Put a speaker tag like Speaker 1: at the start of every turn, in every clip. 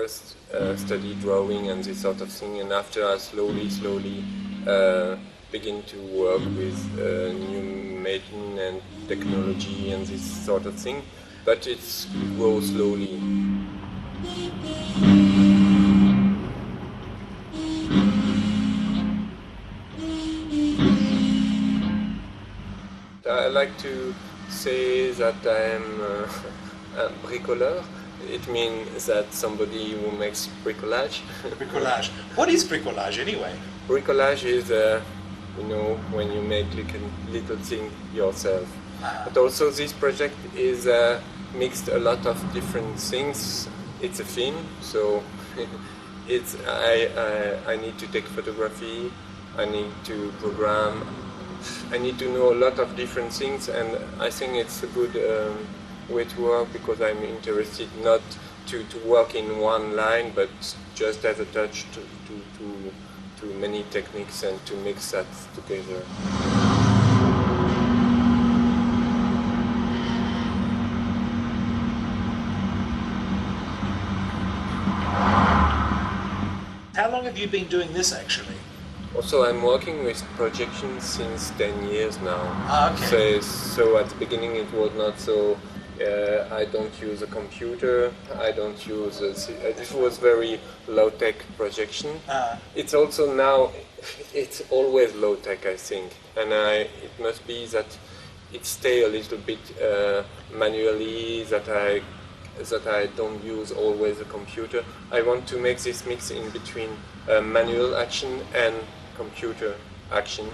Speaker 1: first studied drawing and this sort of thing, and after I slowly begin to work with new medicine and technology and this sort of thing, but it grows slowly. I like to say that I am a bricoleur. It means that somebody who makes bricolage.
Speaker 2: Bricolage. What is bricolage anyway?
Speaker 1: Bricolage is, when you make like a little thing yourself. But also this project is mixed a lot of different things. It's a film, so I need to take photography, I need to program, I need to know a lot of different things, and I think it's a good way to work because I'm interested not to work in one line, but just as a touch to many techniques and to mix that together.
Speaker 2: How long have you been doing this actually?
Speaker 1: Also, I'm working with projection since 10 years now.
Speaker 2: Okay.
Speaker 1: So at the beginning it was not so. I don't use a computer. I don't use. This was very low-tech projection. It's also now. It's always low-tech, I think, and it must be that it stay a little bit manually. That I don't use always a computer. I want to make this mix in between manual action and computer action.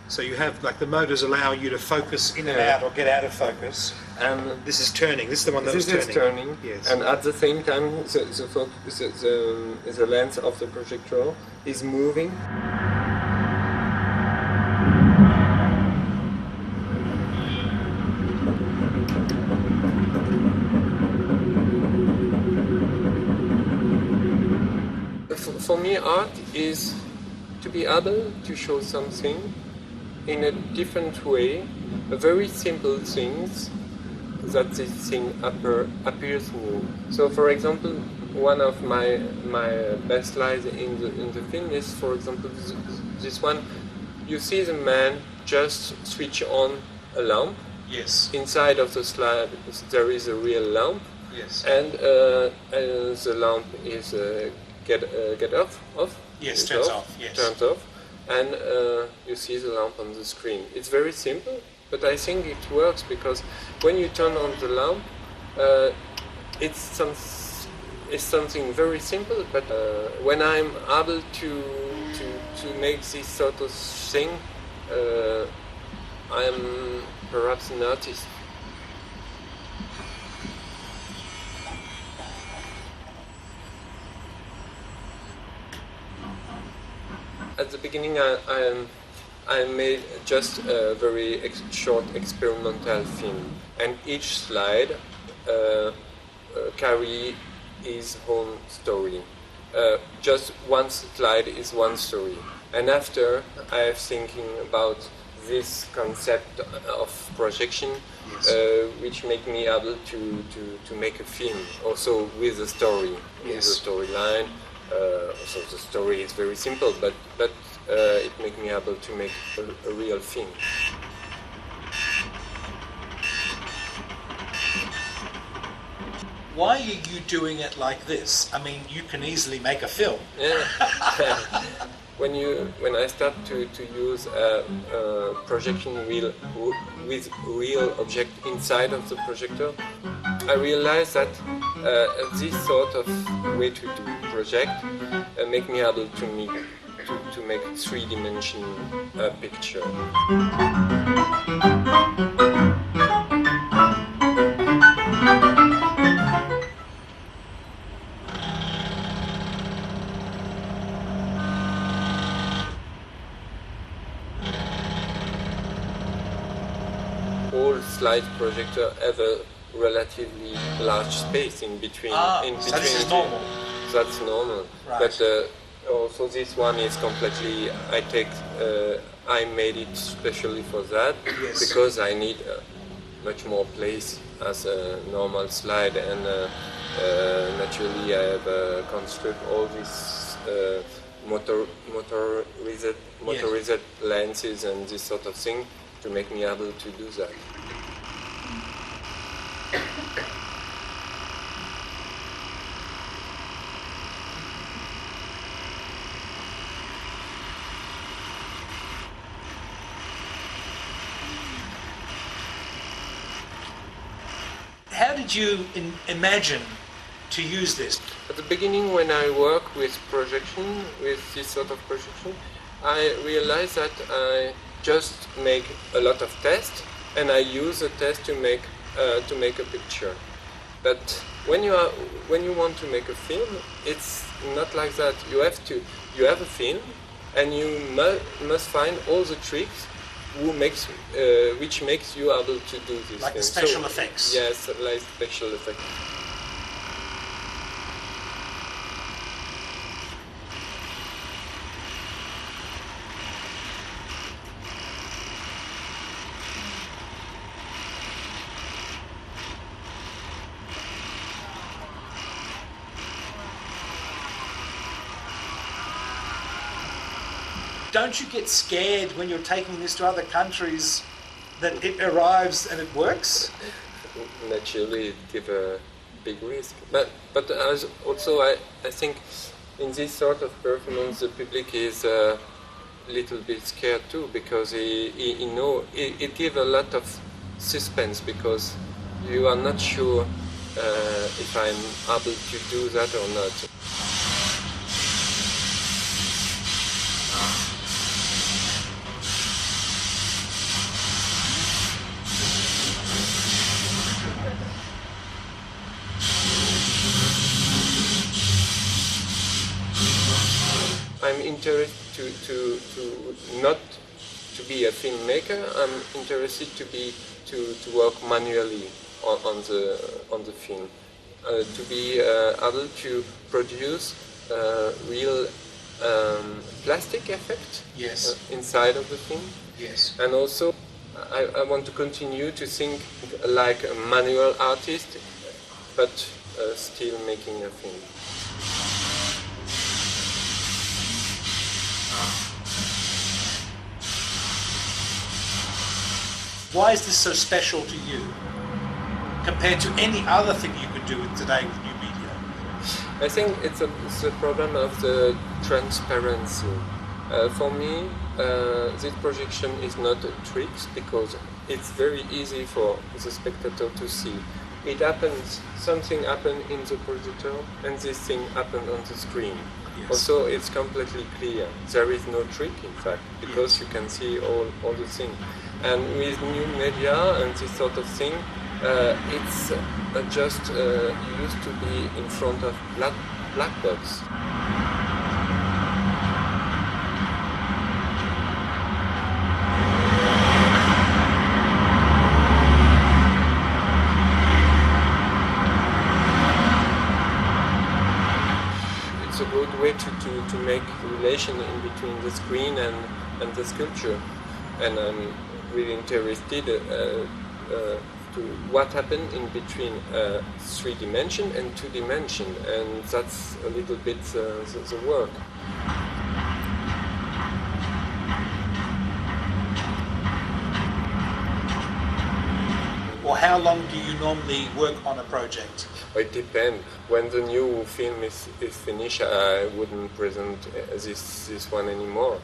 Speaker 2: So you have like the motors allow you to focus in and out or get out of focus. And this is turning. This is the one that was turning.
Speaker 1: This is turning.
Speaker 2: Yes.
Speaker 1: And at the same time, the lens of the projector is moving. For me, art is to be able to show something in a different way, a very simple things that this thing appears new. So, for example, one of my best slides in the film is, for example, this one. You see the man just switch on a lamp.
Speaker 2: Yes.
Speaker 1: Inside of the slide, there is a real lamp.
Speaker 2: Yes.
Speaker 1: And the lamp is get off.
Speaker 2: Yes, turns off. Yes.
Speaker 1: Turns off. And you see the lamp on the screen. It's very simple, but I think it works because when you turn on the lamp, it's something very simple. But when I'm able to make this sort of thing, I'm perhaps an artist. At the beginning, I made just a very short experimental film, and each slide carry his own story. Just one slide is one story, and after I am thinking about this concept of projection, which make me able to make a film, also with a story, with a storyline. So the story is very simple, but it makes me able to make a real film.
Speaker 2: Why are you doing it like this? I mean, you can easily make a film.
Speaker 1: Yeah. When I start to use a projection wheel with real object inside of the projector, I realize that this sort of way to project make me able to make three-dimensional picture. All slide projector have a relatively large space in between.
Speaker 2: So this is normal.
Speaker 1: that's normal.
Speaker 2: Right.
Speaker 1: But also this one is completely, I made it specially for that,
Speaker 2: Yes.
Speaker 1: because I need much more place as a normal slide, and naturally I have construct all these motorized lenses and this sort of thing to make me able to do that.
Speaker 2: How did you imagine to use this?
Speaker 1: At the beginning, when I work with projection, with this sort of projection, I realized that I just make a lot of tests, and I use a test to make a picture. But when you want to make a film, it's not like that. You have a film, and you must find all the tricks which makes you able to do this.
Speaker 2: Like the special effects.
Speaker 1: Yes, like special effects.
Speaker 2: Don't you get scared when you're taking this to other countries that it arrives and it works?
Speaker 1: Naturally, it gives a big risk. But I think in this sort of performance, the public is a little bit scared too, because it gives a lot of suspense, because you are not sure if I'm able to do that or not. I'm interested to not to be a filmmaker. I'm interested to work manually on the film, to be able to produce real plastic effect.
Speaker 2: Yes.
Speaker 1: Inside of the film.
Speaker 2: Yes.
Speaker 1: And also, I want to continue to think like a manual artist, but still making a film.
Speaker 2: Why is this so special to you compared to any other thing you could do today with new media?
Speaker 1: I think it's a problem of the transparency. For me, this projection is not a trick, because it's very easy for the spectator to see. It happens, something happened in the projector, and this thing happened on the screen.
Speaker 2: Yes.
Speaker 1: Also, it's completely clear. There is no trick, in fact, because you can see all the things. And with new media and this sort of thing, it's just used to be in front of black box. It's a good way to make relation in between the screen and the sculpture. And I'm really interested to what happened in between 3 dimension and 2 dimension, and that's a little bit the work.
Speaker 2: Or how long do you normally work on a project?
Speaker 1: It depends. When the new film is finished, I wouldn't present this one anymore.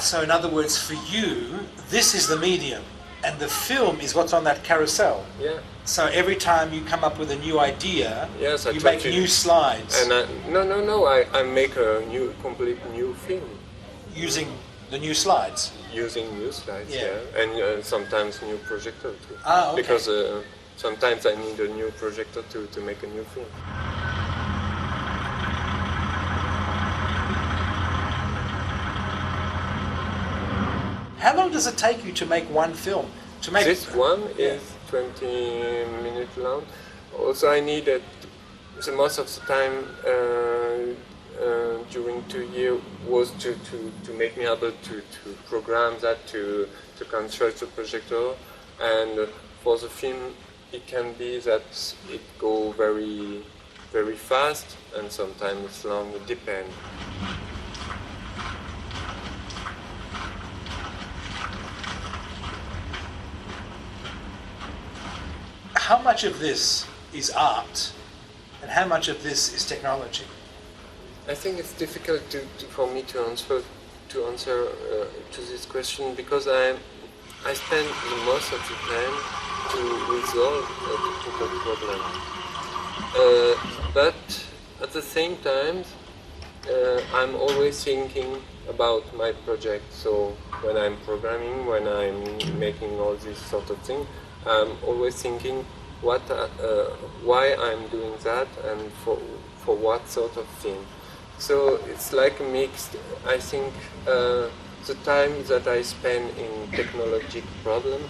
Speaker 2: So in other words, for you, this is the medium, and the film is what's on that carousel.
Speaker 1: Yeah.
Speaker 2: So every time you come up with a new idea,
Speaker 1: yes,
Speaker 2: you make new slides.
Speaker 1: And I make a complete new film.
Speaker 2: Using the new slides?
Speaker 1: Using new slides, yeah. And sometimes new projector too.
Speaker 2: Okay.
Speaker 1: Because sometimes I need a new projector to make a new film.
Speaker 2: How long does it take you to make one film?
Speaker 1: This one is 20 minutes long. Also, I need the most of the time hear was to make me able to program that, to control the projector, and for the film it can be that it go very very fast and sometimes it's long, it depends.
Speaker 2: How much of this is art and how much of this is technology?
Speaker 1: I think it's difficult for me to answer to this question, because I spend most of the time to resolve a technical problem. But at the same time, I'm always thinking about my project. So when I'm programming, when I'm making all this sort of thing, I'm always thinking why I'm doing that and for what sort of thing. So it's like a mix. I think the time that I spend in technological problem,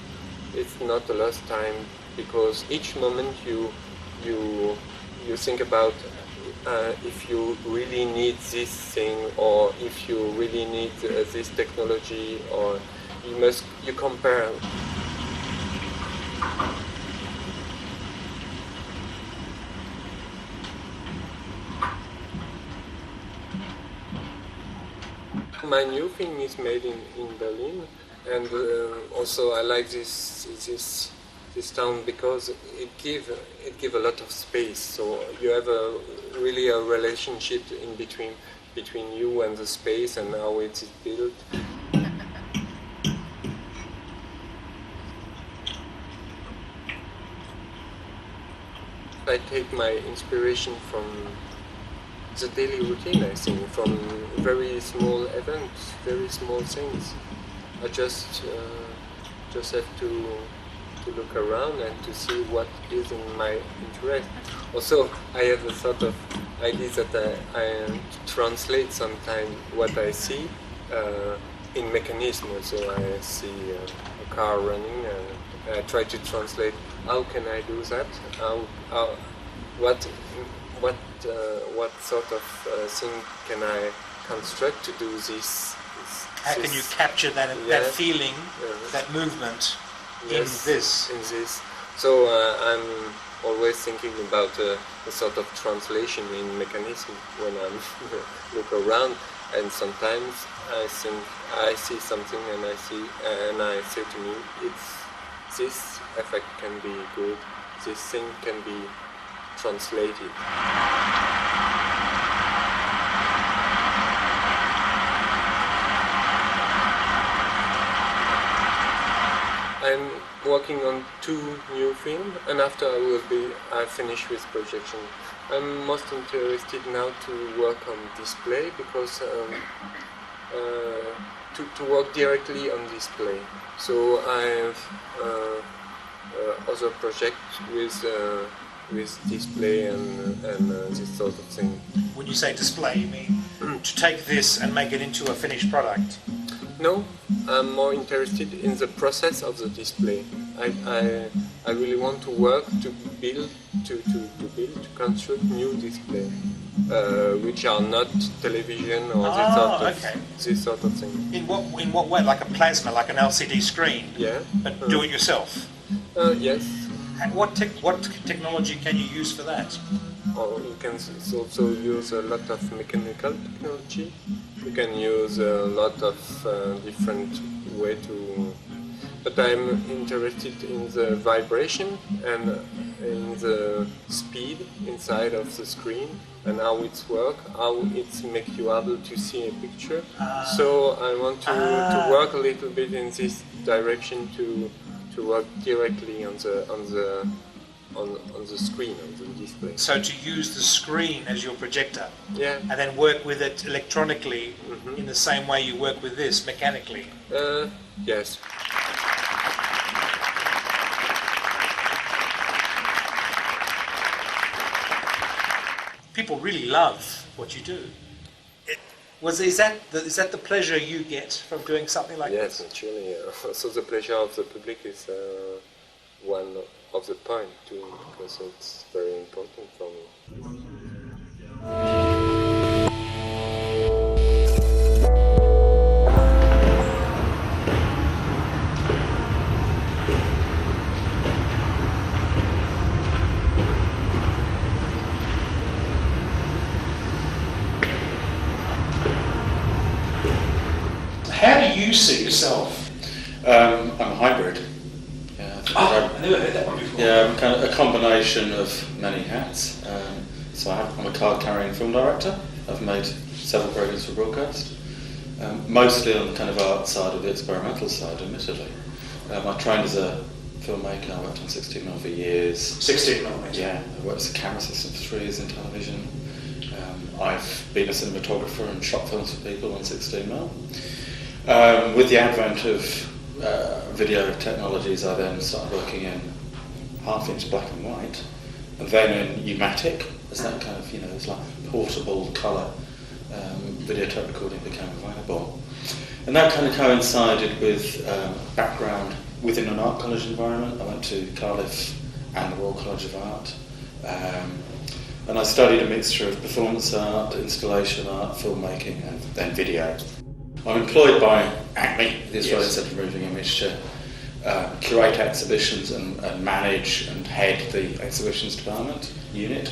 Speaker 1: it's not a lost time, because each moment you think about if you really need this thing, or if you really need this technology, or you compare. My new film is made in Berlin, and also I like this town because it give a lot of space. So you have really a relationship in between you and the space and how it is built. I take my inspiration from the daily routine, I think, from very small events, very small things. I just have to look around and to see what is in my interest. Also, I have a sort of idea that I translate sometimes what I see in mechanism. So I see a car running, and I try to translate how can I do that, what sort of thing can I construct to do this?
Speaker 2: How can you capture that feeling, that movement in this?
Speaker 1: So I'm always thinking about a sort of translation in mechanism when I look around, and sometimes I think I see something and I say to me, this effect can be good, this thing can be translated. I'm working on 2 new films, and after I finish with projection. I'm most interested now to work on display, because to work directly on display. So I have other projects with display and this sort of thing.
Speaker 2: When you say display, you mean to take this and make it into a finished product?
Speaker 1: No, I'm more interested in the process of the display. I really want to work to build, to construct new display, which are not television or this sort of thing.
Speaker 2: In what way? Like a plasma, like an LCD screen?
Speaker 1: Yeah.
Speaker 2: But do it yourself?
Speaker 1: Yes.
Speaker 2: And what technology can you use for that?
Speaker 1: Or you can also use a lot of mechanical technology. You can use a lot of different way to. But I'm interested in the vibration and in the speed inside of the screen and how it works, how it makes you able to see a picture. So I want to work a little bit in this direction to work directly on the screen, on the display.
Speaker 2: So to use the screen as your projector,
Speaker 1: yeah,
Speaker 2: and then work with it electronically in the same way you work with this mechanically.
Speaker 1: Yes.
Speaker 2: People really love what you do. Is that the pleasure you get from doing something like this?
Speaker 1: Yes, naturally. Also, the pleasure of the public is one of the point too, because it's very important for me.
Speaker 2: you see yourself?
Speaker 3: I'm a hybrid. Yeah,
Speaker 2: I never heard that one before.
Speaker 3: Yeah, I'm kind of a combination of many hats. So I'm a card-carrying film director. I've made several programs for broadcast, mostly on the kind of art side or the experimental side, admittedly. I trained as a filmmaker. I worked on 16mm for years.
Speaker 2: 16mm?
Speaker 3: Yeah, I worked as a camera assistant for 3 years in television. I've been a cinematographer and shot films for people on 16mm. With the advent of video technologies, I then started working in half-inch black and white, and then in U-matic, as that kind of, it's like portable colour videotape recording became available. And that kind of coincided with background within an art college environment. I went to Cardiff and the Royal College of Art, and I studied a mixture of performance art, installation art, filmmaking, and then video. I'm employed by ACME, the Australian Centre for Moving Image, to curate exhibitions and manage and head the exhibitions department unit.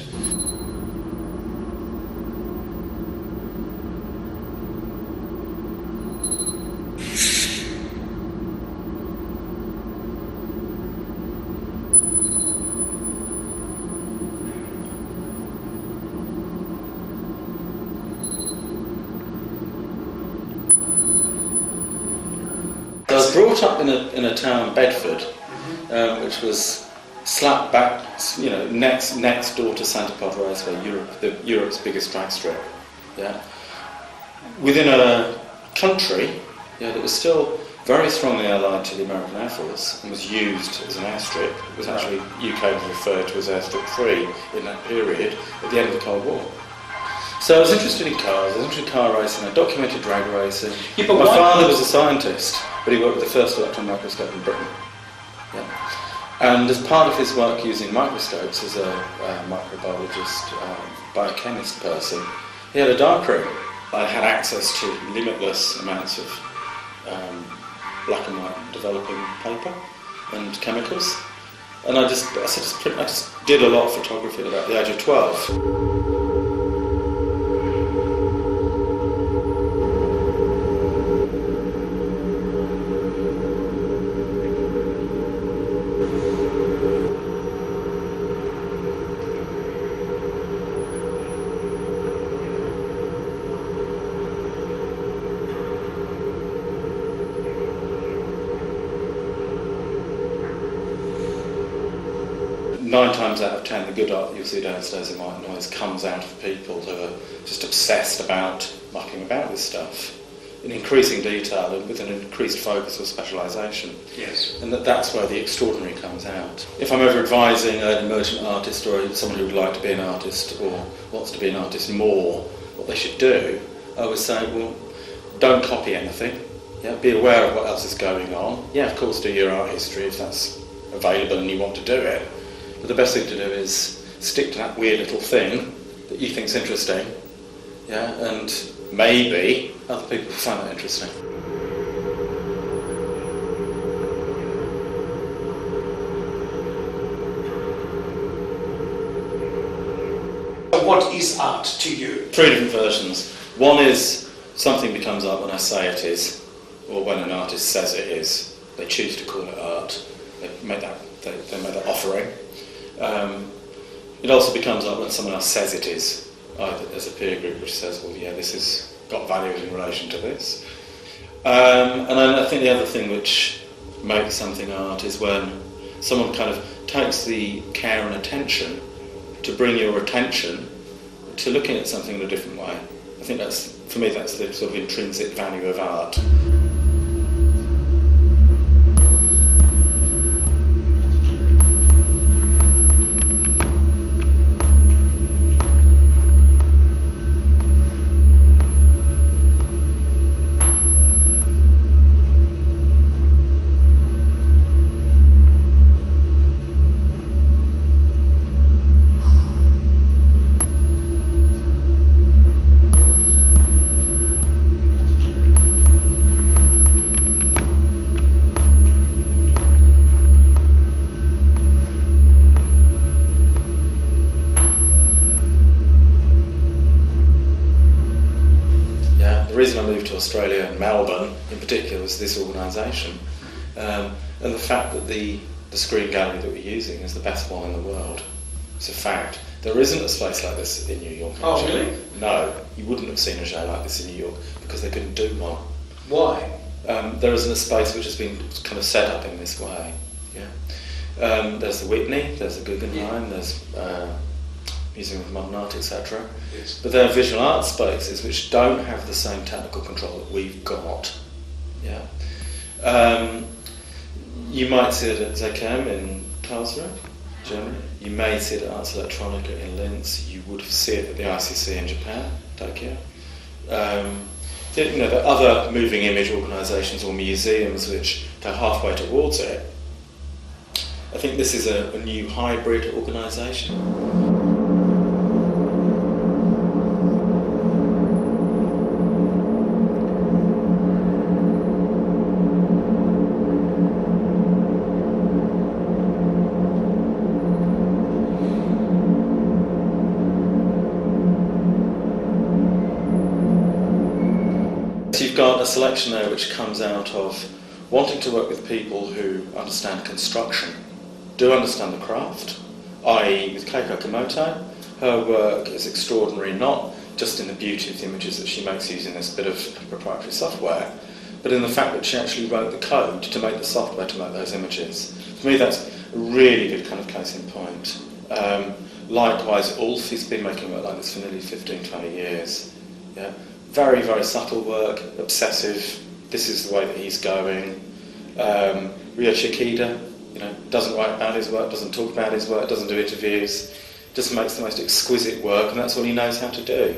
Speaker 3: I was brought up in a town, Bedford, which was slap back, next door to Santa Pod Raceway, Europe's biggest drag strip. Yeah, within a country, that was still very strongly allied to the American Air Force and was used as an airstrip. It was actually UK was referred to as Airstrip 3 in that period at the end of the Cold War. So I was interested in cars, I was interested in car racing, I documented drag racing. My father was a scientist, but he worked with the first electron microscope in Britain. Yeah. And as part of his work using microscopes as a microbiologist, biochemist person, he had a darkroom. I had access to limitless amounts of black and white developing paper and chemicals. And I just did a lot of photography at about the age of 12. Nine times out of 10, the good art you'll see downstairs in White Noise comes out of people who are just obsessed about mucking about with stuff in increasing detail and with an increased focus or specialisation.
Speaker 2: Yes.
Speaker 3: And that's where the extraordinary comes out. If I'm ever advising an emergent artist or someone who would like to be an artist or wants to be an artist more, what they should do, I would say, well, don't copy anything. Yeah, be aware of what else is going on. Yeah, of course, do your art history if that's available and you want to do it. But the best thing to do is stick to that weird little thing that you think's interesting, yeah, and maybe other people will find that interesting.
Speaker 2: What is art to you?
Speaker 3: 3 different versions. One is something becomes art when I say it is, or when an artist says it is. They choose to call it art. They make that offering. It also becomes art when someone else says it is, either as a peer group which says, well, yeah, this has got value in relation to this. And I think the other thing which makes something art is when someone kind of takes the care and attention to bring your attention to looking at something in a different way. I think for me, that's the sort of intrinsic value of art. reason I moved to Australia and Melbourne in particular was this organisation, and the fact that the screen gallery that we're using is the best one in the world. It's a fact. There isn't a space like this in New York. Actually.
Speaker 2: Oh, really?
Speaker 3: No, you wouldn't have seen a show like this in New York because they couldn't do one.
Speaker 2: Why?
Speaker 3: There isn't a space which has been kind of set up in this way. Yeah. There's the Whitney, there's the Guggenheim, there's Museum of Modern Art, etc.
Speaker 2: Yes.
Speaker 3: But there are visual art spaces which don't have the same technical control that we've got. Yeah. You might see it at ZKM in Karlsruhe, Germany. You may see it at Arts Electronica in Linz. You would see it at the ICC in Japan, Tokyo. There are other moving image organisations or museums which go halfway towards it. I think this is a new hybrid organisation. You've got a selection there which comes out of wanting to work with people who understand construction, do understand the craft, i.e. with Keiko Komoto, her work is extraordinary not just in the beauty of the images that she makes using this bit of proprietary software, but in the fact that she actually wrote the code to make the software to make those images. For me that's a really good kind of case in point. Likewise, Ulf, he's been making work like this for nearly 15-20 years. Yeah. Very, very subtle work, obsessive, this is the way that he's going. Ryo Shikida, doesn't write about his work, doesn't talk about his work, doesn't do interviews, just makes the most exquisite work, and that's what he knows how to do.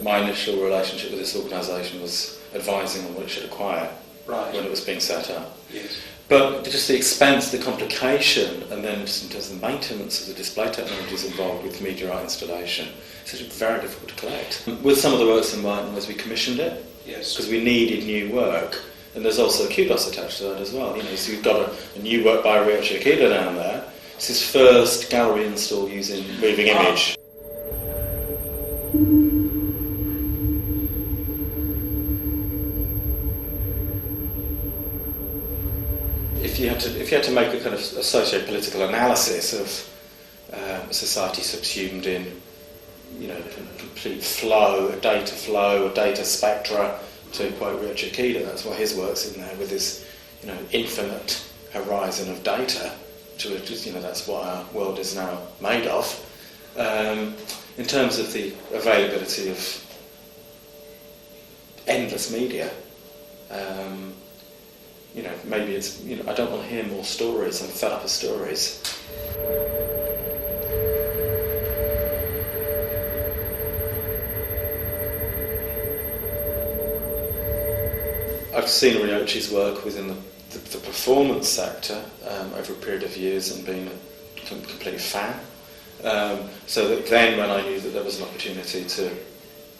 Speaker 3: My initial relationship with this organisation was advising on what it should acquire when it was being set up.
Speaker 2: Yes.
Speaker 3: But just the expense, the complication, and then just in terms of the maintenance of the display technologies involved with media art installation, it's actually very difficult to collect. With some of the works in mind as we commissioned it, because we needed new work, and there's also kudos attached to that as well. So you've got a new work by Ryo Shikida down there. It's his first gallery install using moving image. If you had to make a kind of a socio-political analysis of a society subsumed in, complete flow, a data spectra, to quote Ryo Shikida, that's why his work's in there with this, infinite horizon of data, that's what our world is now made of. In terms of the availability of endless media, maybe it's, I don't want to hear more stories. I'm fed up of stories. I've seen Ryochi's work within the performance sector over a period of years and been a complete fan. So that then when I knew that there was an opportunity to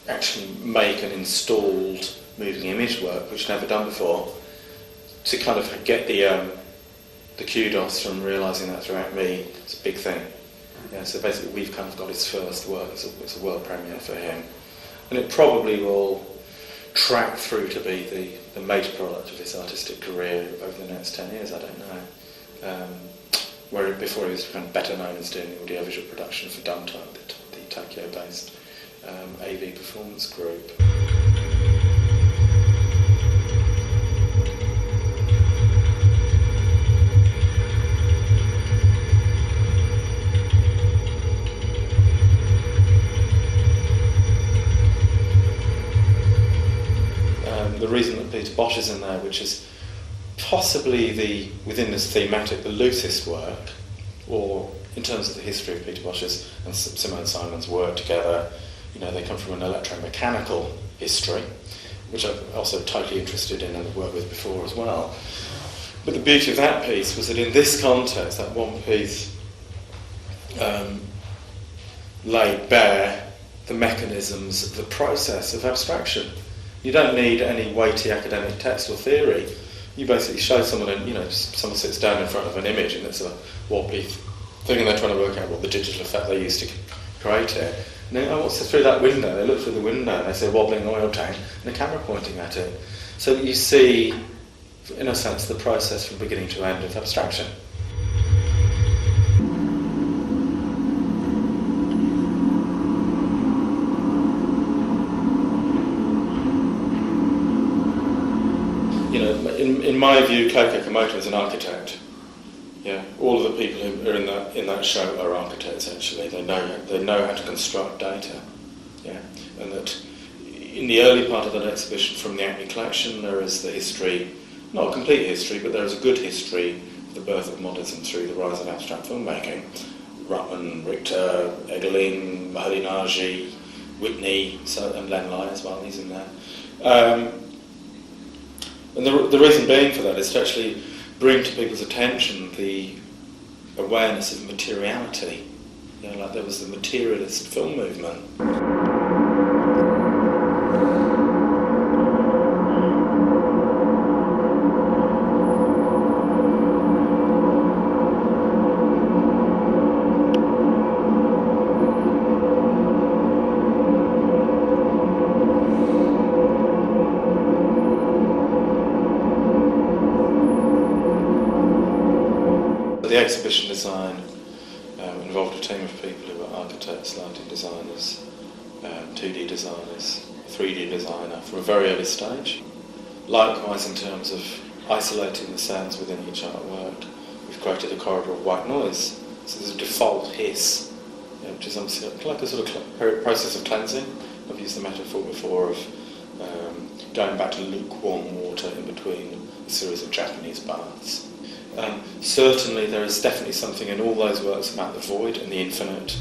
Speaker 3: actually make an installed moving image work, which I'd never done before, to kind of get the kudos from realising that throughout me, it's a big thing. Yeah, so basically we've kind of got his first work, it's a world premiere for him. And it probably will track through to be the major product of his artistic career over the next 10 years, I don't know. Where before he was kind of better known as doing the audiovisual production for Dumtime, the Tokyo-based AV performance group. The reason that Peter Bosch is in there, which is possibly within this thematic, the loosest work, or in terms of the history of Peter Bosch's and Simone Simon's work together, they come from an electromechanical history, which I'm also totally interested in and have worked with before as well. But the beauty of that piece was that in this context, that one piece laid bare the mechanisms, the process of abstraction. You don't need any weighty academic text or theory. You basically show someone, and someone sits down in front of an image and it's a wobbly thing, and they're trying to work out what the digital effect they used to create it. And then, what's through that window? They look through the window and they see a wobbling oil tank and a camera pointing at it. So that you see, in a sense, the process from beginning to end of abstraction. In my view, Keiko Komoto is an architect. Yeah, all of the people who are in that show are architects. Actually, they know how to construct data. Yeah, and that in the early part of that exhibition, from the Acme collection, there is the history, not a complete history, but there is a good history of the birth of modernism through the rise of abstract filmmaking. Ruttman, Richter, Egerling, Moholy-Nagy, Whitney, and Len Lai as well. He's in there. And the reason being for that is to actually bring to people's attention the awareness of materiality. Like there was the materialist film movement. The exhibition design involved a team of people who were architects, lighting designers, 2D designers, 3D designer from a very early stage. Likewise, in terms of isolating the sounds within each artwork, we've created a corridor of white noise. So there's a default hiss, which is obviously like a sort of process of cleansing. I've used the metaphor before of going back to lukewarm water in between a series of Japanese baths. Certainly there is definitely something in all those works about the void and the infinite.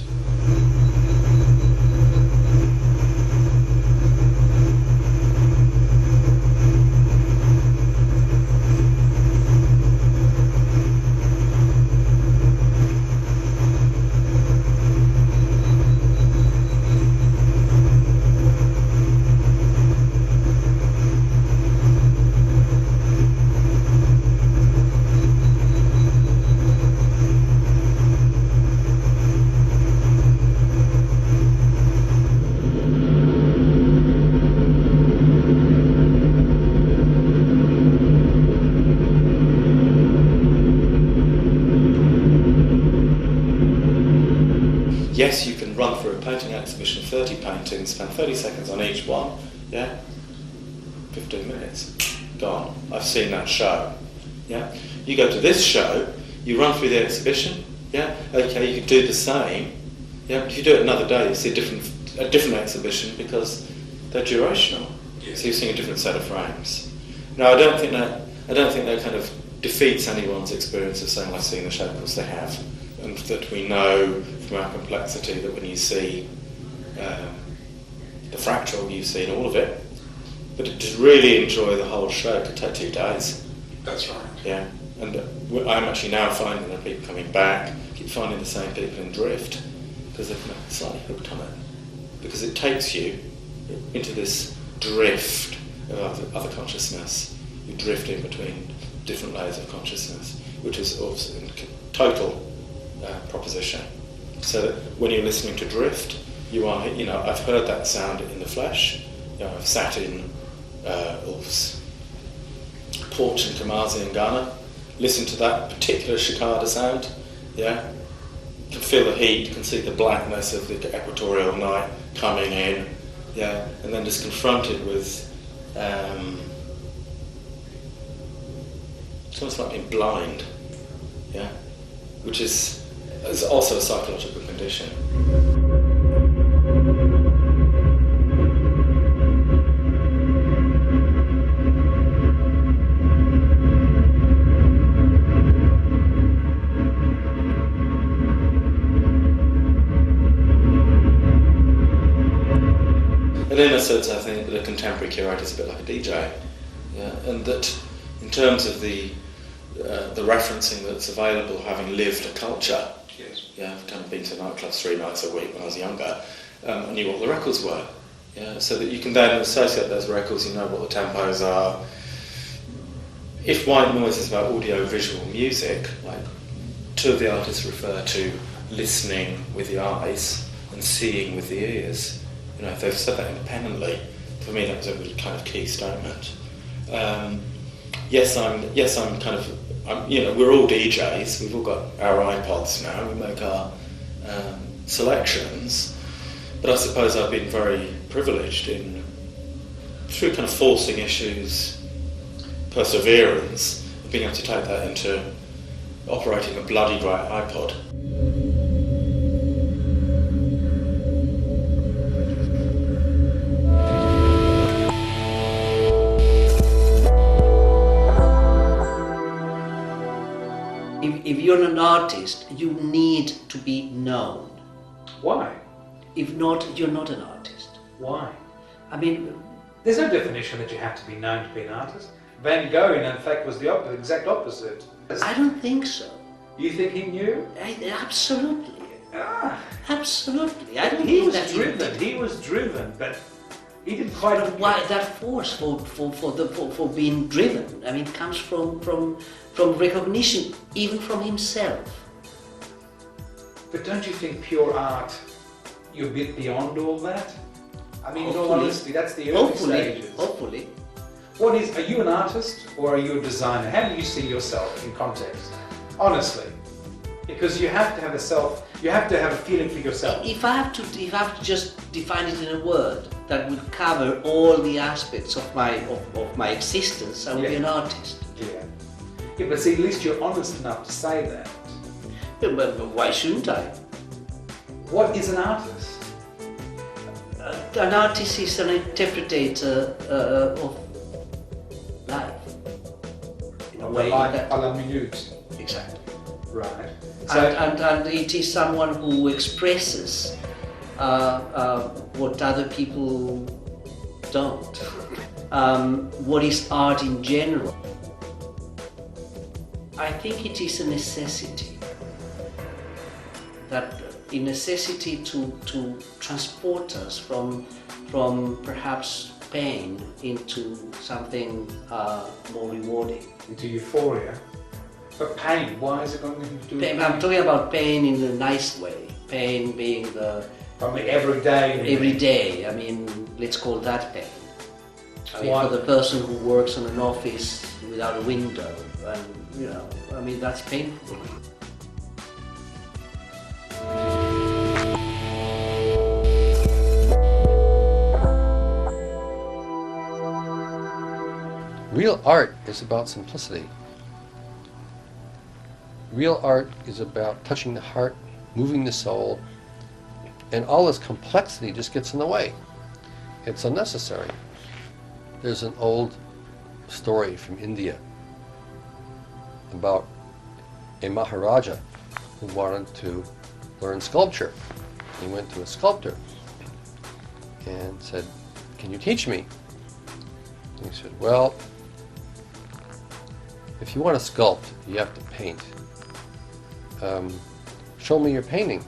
Speaker 3: Yes, you can run through a painting exhibition of 30 paintings, spend 30 seconds on each one, 15 minutes, gone. I've seen that show. You go to this show, you run through the exhibition, okay, you could do the same, if you do it another day, you see a different exhibition because they're durational. So you're seeing a different set of frames. Now, I don't think that kind of defeats anyone's experience of saying, I've seen the show, because they have. And that we know from our complexity that when you see the fractal, you've seen all of it. But to really enjoy the whole show, it could take 2 days.
Speaker 2: That's right.
Speaker 3: Yeah. And I'm actually now finding that people coming back, keep finding the same people in drift, because they're kind of slightly hooked on it. Because it takes you into this drift of other consciousness. You drift in between different layers of consciousness, which is also in total proposition. So that when you're listening to drift, you are, I've heard that sound in the flesh. I've sat in Ulf's porch in Kamazi in Ghana, listened to that particular cicada sound, you can feel the heat, you can see the blackness of the equatorial night coming in, and then just confronted with it's almost like being blind, which is also a psychological condition. And in a sense, I think that a contemporary curator is a bit like a DJ, and that in terms of the referencing that's available, having lived a culture. I've kind of been to nightclubs 3 nights a week when I was younger. I knew what the records were. Yeah, so that you can then associate those records, you know what the tempos are. If white noise is about audio-visual music, like two of the artists refer to listening with the eyes and seeing with the ears. You know, if they've said that independently, for me that was a really kind of key statement. We're all DJs, we've all got our iPods now, we make our selections, but I suppose I've been very privileged through kind of forcing issues, perseverance, of being able to take that into operating a bloody great iPod.
Speaker 4: If you're an artist, you need to be known.
Speaker 2: Why?
Speaker 4: If not, you're not an artist.
Speaker 2: Why?
Speaker 4: I mean,
Speaker 2: there's no definition that you have to be known to be an artist. Van Gogh, in fact, was the exact opposite.
Speaker 4: I don't think so.
Speaker 2: You think he knew?
Speaker 4: Absolutely. Absolutely. I don't
Speaker 2: He
Speaker 4: think
Speaker 2: was
Speaker 4: that
Speaker 2: driven. He was driven, but he didn't quite.
Speaker 4: Why that force for being driven? I mean, comes from recognition, even from himself.
Speaker 2: But don't you think pure art, you're a bit beyond all that? I mean, in all honesty, that's the early stages.
Speaker 4: Hopefully.
Speaker 2: Are you an artist or are you a designer? How do you see yourself in context? Honestly. Because you have to have you have to have a feeling for yourself.
Speaker 4: If I have to just define it in a word that would cover all the aspects of my existence, I would be an artist.
Speaker 2: Yeah, but see, at least you're honest enough to say that.
Speaker 4: But why shouldn't I?
Speaker 2: What is an artist?
Speaker 4: An artist is an interpreter of life. In a way
Speaker 2: Life à la minute.
Speaker 4: Exactly.
Speaker 2: Right.
Speaker 4: So, and it is someone who expresses what other people don't. What is art in general? I think it is a necessity. A necessity to transport us from perhaps pain into something more rewarding.
Speaker 2: Into euphoria. But pain, why is it got anything to do with pain?
Speaker 4: I'm talking about pain in a nice way. Pain being
Speaker 2: from the everyday.
Speaker 4: Every day. I mean, let's call that pain. I mean, for the person who works in an office without a window, and that's painful.
Speaker 5: Real art is about simplicity. Real art is about touching the heart, moving the soul, and all this complexity just gets in the way. It's unnecessary. There's an old story from India about a Maharaja who wanted to learn sculpture. He went to a sculptor and said, "Can you teach me?" And he said, "Well, if you want to sculpt, you have to paint. Show me your painting."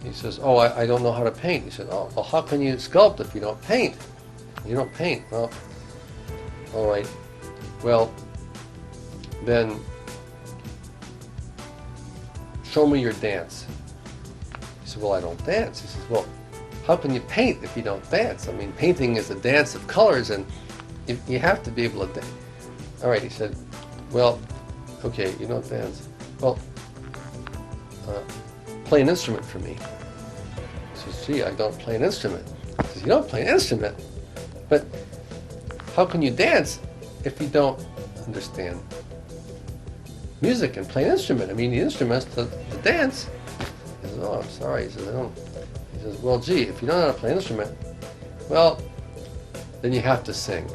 Speaker 5: He says, "Oh, I don't know how to paint." He said, "Oh, well, how can you sculpt if you don't paint? You don't paint." "Well, all right. Well, then show me your dance." He said, "Well, I don't dance." He says, "Well, how can you paint if you don't dance? I mean, painting is a dance of colors, and you have to be able to dance." "All right," he said, "well, okay, you don't dance. Well, play an instrument for me." He says, "Gee, I don't play an instrument." He says, "You don't play an instrument? But how can you dance if you don't understand music and play an instrument? I mean, the instrument's to dance." He says, "Oh, I'm sorry." He says, "I don't." He says, "Well, gee, if you don't know how to play an instrument, well, then you have to sing."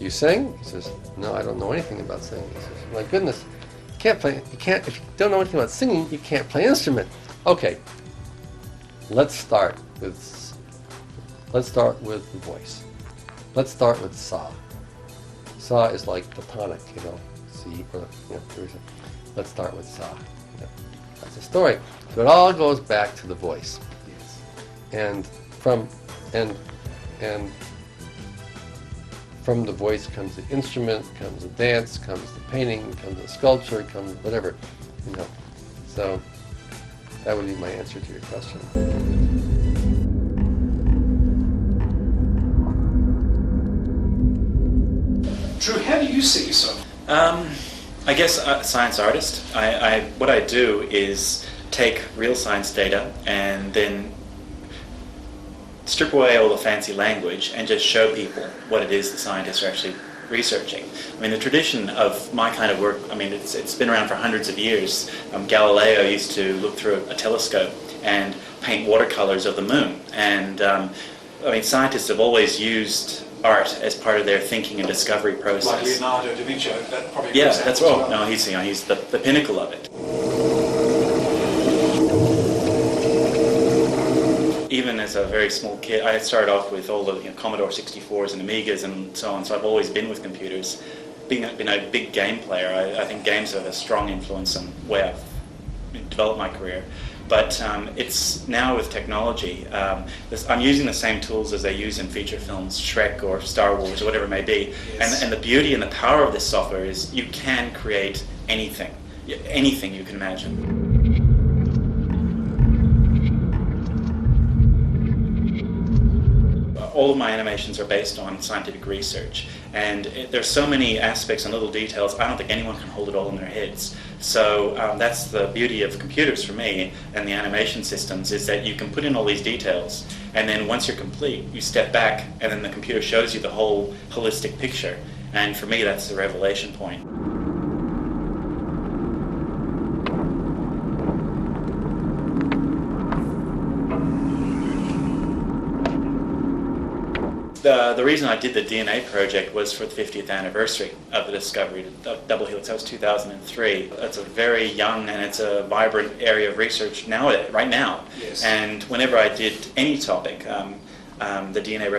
Speaker 5: "You sing?" He says, "No, I don't know anything about singing." He says, "My goodness, if you don't know anything about singing, you can't play an instrument." "Okay, let's start with the voice. Let's start with sa. Sa is like the tonic, C, or, let's start with sa. That's the story. So it all goes back to the voice.
Speaker 2: Yes.
Speaker 5: And from and from the voice comes the instrument, comes the dance, comes the painting, comes the sculpture, comes whatever, you know. So that would be my answer to your question.
Speaker 2: Drew, how do you see yourself?
Speaker 6: I guess science artist. What I do is take real science data and then strip away all the fancy language and just show people what it is the scientists are actually researching. I mean, the tradition of my kind of work, I mean, it's been around for hundreds of years. Galileo used to look through a telescope and paint watercolors of the moon. And I mean, scientists have always used art as part of their thinking and discovery process.
Speaker 2: Like Leonardo da Vinci, that probably.
Speaker 6: Yeah, that's right. Well. No, he's the pinnacle of it. Even as a very small kid, I started off with all the Commodore 64s and Amigas and so on, so I've always been with computers. Being a big game player, I think games have a strong influence on the way I've developed my career. But it's now with technology, I'm using the same tools as they use in feature films, Shrek or Star Wars or whatever it may be. Yes. And the beauty and the power of this software is you can create anything you can imagine. All of my animations are based on scientific research, and there's so many aspects and little details, I don't think anyone can hold it all in their heads. So that's the beauty of computers for me and the animation systems, is that you can put in all these details, and then once you're complete, you step back, and then the computer shows you the whole holistic picture. And for me, that's the revelation point. The reason I did the DNA project was for the 50th anniversary of the discovery of double helix. That was 2003. It's a very young and it's a vibrant area of research right now. Yes. And whenever I did any topic, the DNA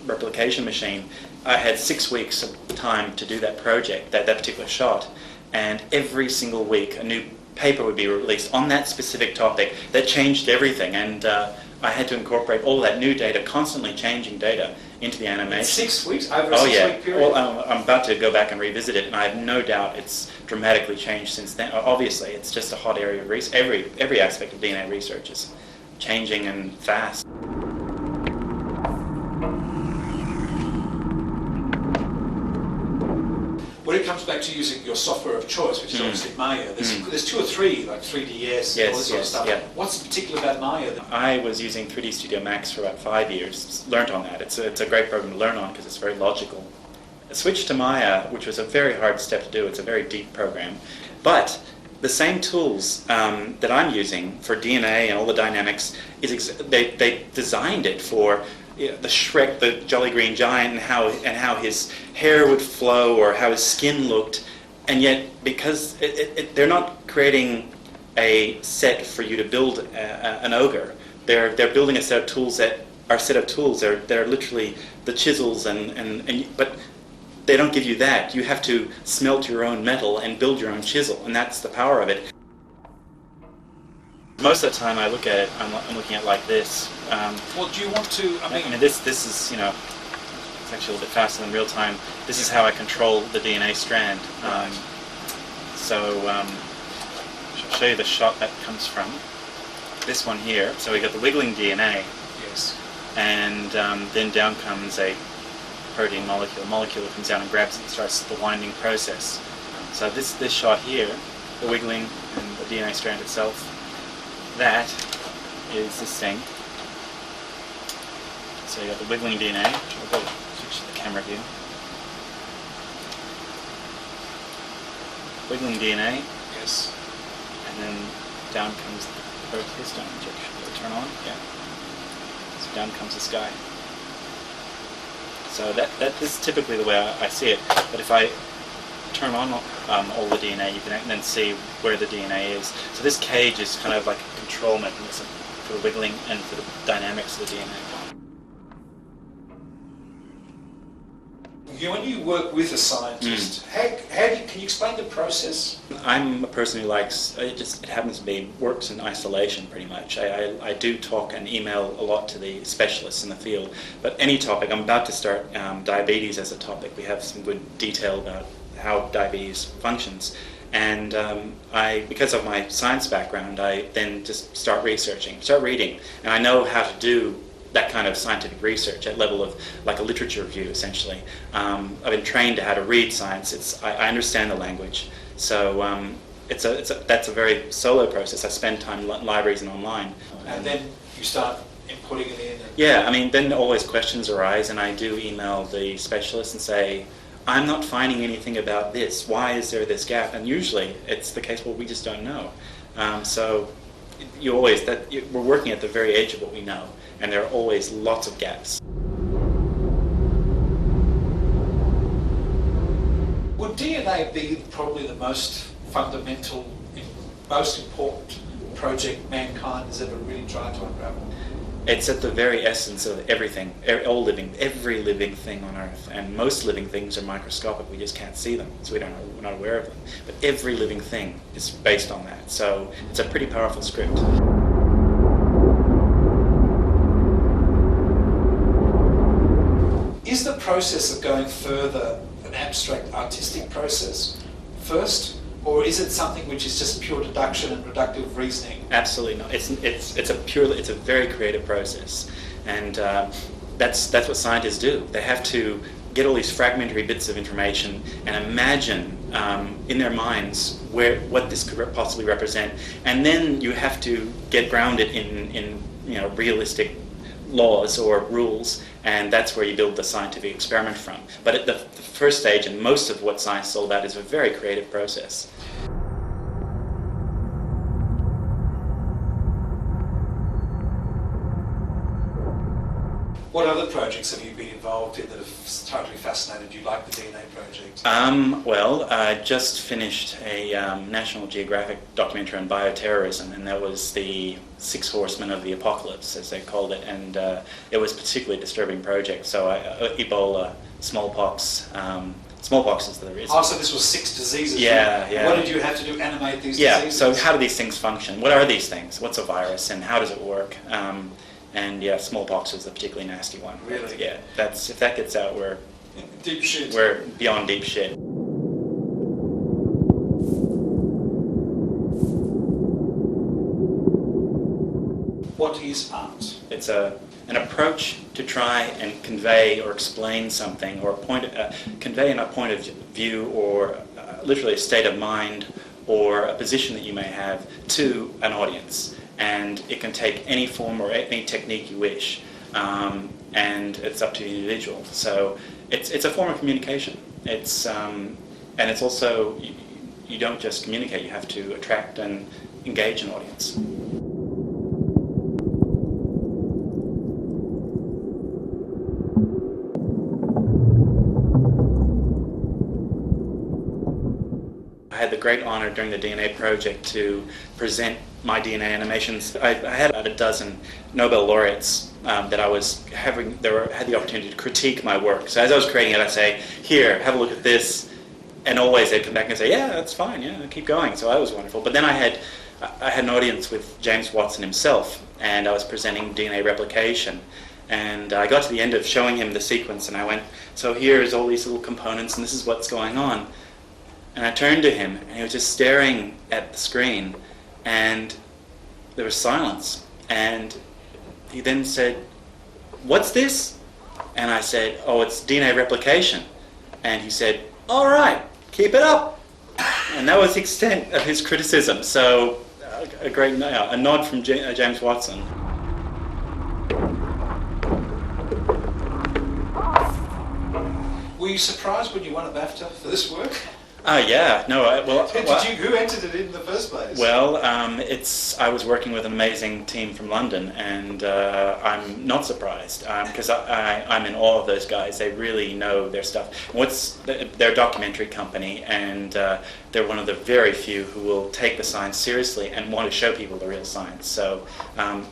Speaker 6: replication machine, I had 6 weeks of time to do that project, that particular shot. And every single week a new paper would be released on that specific topic that changed everything. And I had to incorporate all that new data, constantly changing data, into the animation.
Speaker 2: 6 weeks? Over a 6 week period?
Speaker 6: Well, I'm about to go back and revisit it, and I have no doubt it's dramatically changed since then. Obviously, it's just a hot area of research. Every aspect of DNA research is changing and fast.
Speaker 2: When it comes back to using your software of choice, which is obviously Maya, there's 2 or 3, like 3ds, all this sort of stuff.
Speaker 6: Yeah.
Speaker 2: What's particular about Maya?
Speaker 6: I was using 3D Studio Max for about 5 years, learned on that. It's a great program to learn on because it's very logical. I switched to Maya, which was a very hard step to do. It's a very deep program. But the same tools that I'm using for DNA and all the dynamics, they designed it for the Shrek, the Jolly Green Giant, and how his hair would flow or how his skin looked, and yet because they're not creating a set for you to build an ogre, they're building a set of tools that are set of tools. They're literally the chisels but they don't give you that. You have to smelt your own metal and build your own chisel, and that's the power of it. Most of the time I look at it, I'm looking at it like this.
Speaker 2: Well, do you want to,
Speaker 6: I mean, this is, it's actually a little bit faster than real time. This is how I control the DNA strand. I'll show you the shot that comes from. This one here, so we got the wiggling DNA.
Speaker 2: Yes.
Speaker 6: And then down comes a protein molecule. A molecule that comes down and grabs it and starts the winding process. So this shot here, the wiggling and the DNA strand itself, that is this thing. So you got the wiggling DNA, which I'll go switch to the camera view. Wiggling DNA.
Speaker 2: Yes.
Speaker 6: And then down comes the protostome, which will turn on. Yeah. So down comes this guy. So this is typically the way I see it. But if I turn on all the DNA, you can then see where the DNA is. So this cage is kind of like a control mechanism for the wiggling and for the dynamics of the DNA.
Speaker 2: when you work with a scientist, can you explain the process?
Speaker 6: I'm a person who likes, it happens to be, works in isolation pretty much. I do talk and email a lot to the specialists in the field, but any topic, I'm about to start diabetes as a topic. We have some good detail about how diabetes functions. And because of my science background, I then just start researching, start reading, and I know how to do that kind of scientific research at level of like a literature review, essentially. I've been trained to how to read science. I understand the language, so that's a very solo process. I spend time in libraries and online.
Speaker 2: And then you start putting it in.
Speaker 6: Yeah, I mean, then always questions arise, and I do email the specialist and say, I'm not finding anything about this. Why is there this gap? And usually it's the case where we just don't know. So we're working at the very edge of what we know, and there are always lots of gaps.
Speaker 2: Would DNA be probably the most fundamental, most important project mankind has ever really tried to unravel?
Speaker 6: It's at the very essence of everything, every living thing on Earth, and most living things are microscopic. We just can't see them, so we're not aware of them. But every living thing is based on that, so it's a pretty powerful script.
Speaker 2: Is the process of going further an abstract artistic process first, or is it something which is just pure deduction and reductive reasoning?
Speaker 6: Absolutely not. It's a very creative process, and that's what scientists do. They have to get all these fragmentary bits of information and imagine in their minds what this could possibly represent, and then you have to get grounded in realistic laws or rules, and that's where you build the scientific experiment from. But at the first stage, and most of what science is all about, is a very creative process.
Speaker 2: What other projects have you been involved in that have totally fascinated you, like the DNA project?
Speaker 6: Well, I just finished a National Geographic documentary on bioterrorism, and that was the 6 Horsemen of the Apocalypse, as they called it, and it was a particularly disturbing project. So Ebola, smallpox, smallpox is the reason.
Speaker 2: Oh, so this was 6 diseases?
Speaker 6: Yeah.
Speaker 2: What did you have to do, animate these diseases?
Speaker 6: Yeah, so how do these things function? What are these things? What's a virus, and how does it work? And yeah, smallpox is a particularly nasty one.
Speaker 2: Really?
Speaker 6: Yeah, if that gets out, we're
Speaker 2: deep shit.
Speaker 6: We're beyond deep shit.
Speaker 2: What is art?
Speaker 6: It's an approach to try and convey or explain something, or convey a point of view, or literally a state of mind, or a position that you may have to an audience. And it can take any form or any technique you wish, and it's up to the individual. So it's a form of communication. And it's also, you don't just communicate, you have to attract and engage an audience. I had the great honor during the DNA project to present my DNA animations. I had about a dozen Nobel laureates that I was had the opportunity to critique my work. So as I was creating it, I'd say, "Here, have a look at this," and always they'd come back and say, "Yeah, that's fine. Yeah, keep going." So that was wonderful. But then I had an audience with James Watson himself, and I was presenting DNA replication. And I got to the end of showing him the sequence, and I went, "So here's all these little components, and this is what's going on." And I turned to him, and he was just staring at the screen, and there was silence. And he then said, "What's this?" And I said, "Oh, it's DNA replication." And he said, "All right, keep it up." And that was the extent of his criticism. So a nod from James Watson.
Speaker 2: Were you surprised when you won a BAFTA for this work?
Speaker 6: Yeah, no,
Speaker 2: Who entered it in the first place?
Speaker 6: Well, I was working with an amazing team from London, and I'm not surprised, because I'm in awe of those guys. They really know their stuff. They're a documentary company, and they're one of the very few who will take the science seriously and want to show people the real science. So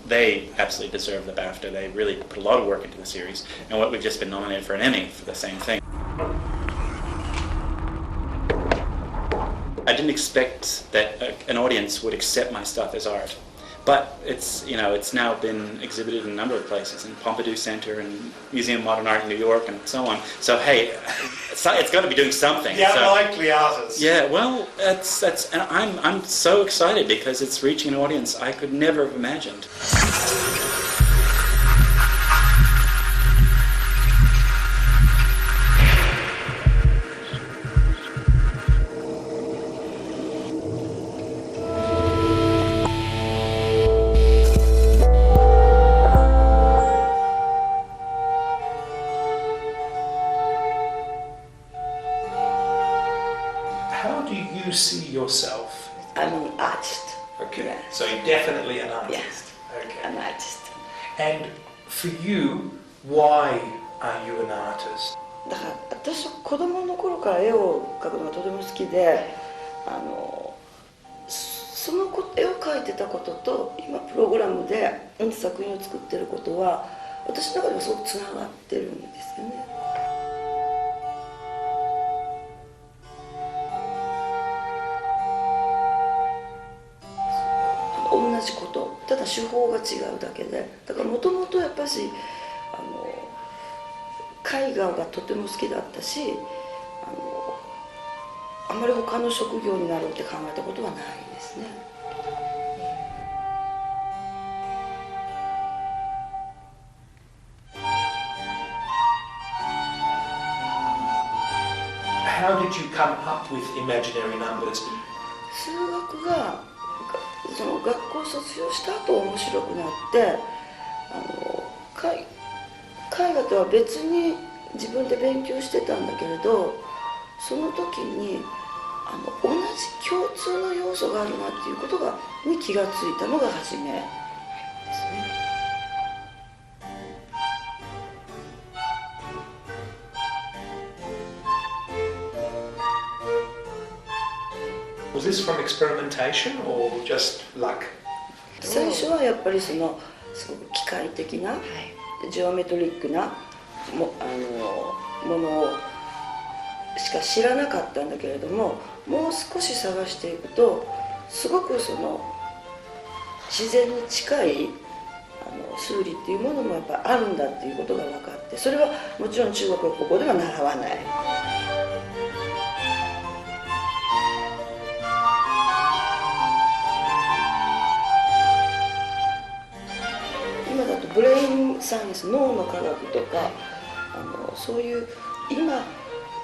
Speaker 6: they absolutely deserve the BAFTA. They really put a lot of work into the series, and we've just been nominated for an Emmy for the same thing. I didn't expect that an audience would accept my stuff as art. But it's now been exhibited in a number of places, in Pompidou Center and Museum of Modern Art in New York and so on. So hey, it's got to be doing something.
Speaker 2: The
Speaker 6: so,
Speaker 2: unlikely artist.
Speaker 6: Yeah, well, that's and I'm so excited because it's reaching an audience I could never have imagined.
Speaker 2: How do you see yourself?
Speaker 7: I'm an artist.
Speaker 2: Okay.
Speaker 7: Yeah.
Speaker 2: So you're definitely an artist.
Speaker 7: Yes.
Speaker 2: Okay.
Speaker 7: An artist.
Speaker 2: And for you, why are you an artist?
Speaker 7: だから私は子供の頃から絵を描くのがとても好きで、その絵を描いてたことと今プログラムで作品を作ってることは私の中ではすごくつながってるんですよね。同じこと、ただ手法が違うだけで、だからもともとやっぱり絵画がとても好きだったし、あまり他の職業になろうって考えたことはないですね。
Speaker 2: How did you come up with imaginary numbers?
Speaker 7: 数学がその学校を卒業した後面白くなって絵画とは別に自分で勉強してたんだけれど、その時に同じ共通の要素があるなっていうことに気がついたのが初めですね。
Speaker 2: Was this from experimentation or just luck?
Speaker 7: 最初はやっぱりすごく機械的な、ジオメトリックなものしか知らなかったんだけれども、もう少し探していくとすごく自然に近い数理っていうものもやっぱあるんだっていうことが分かって、それはもちろん中国はここでは習わない。今だとブレインサイエンス、脳の科学とかそういう今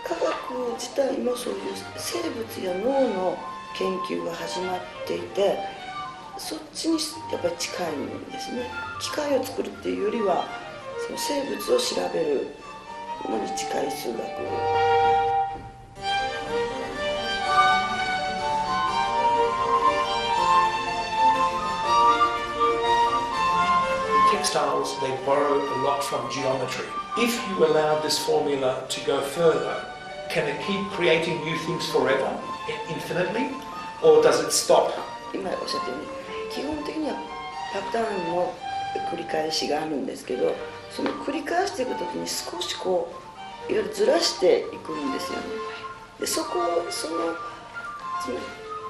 Speaker 7: 科学自体もそういう生物や脳の研究が始まっていて、そっちにやっぱり近いんですね。機械を作るっていうよりはその生物を調べるのに近い数学。
Speaker 2: Textiles, they borrow a lot from geometry. If you allowed this formula to go further, can it keep creating new things forever, infinitely, or does it stop?
Speaker 7: 今おっしゃったように基本的にはパターンの繰り返しがあるんですけど、その繰り返していくときに少しいわゆるずらしていくんですよね。でその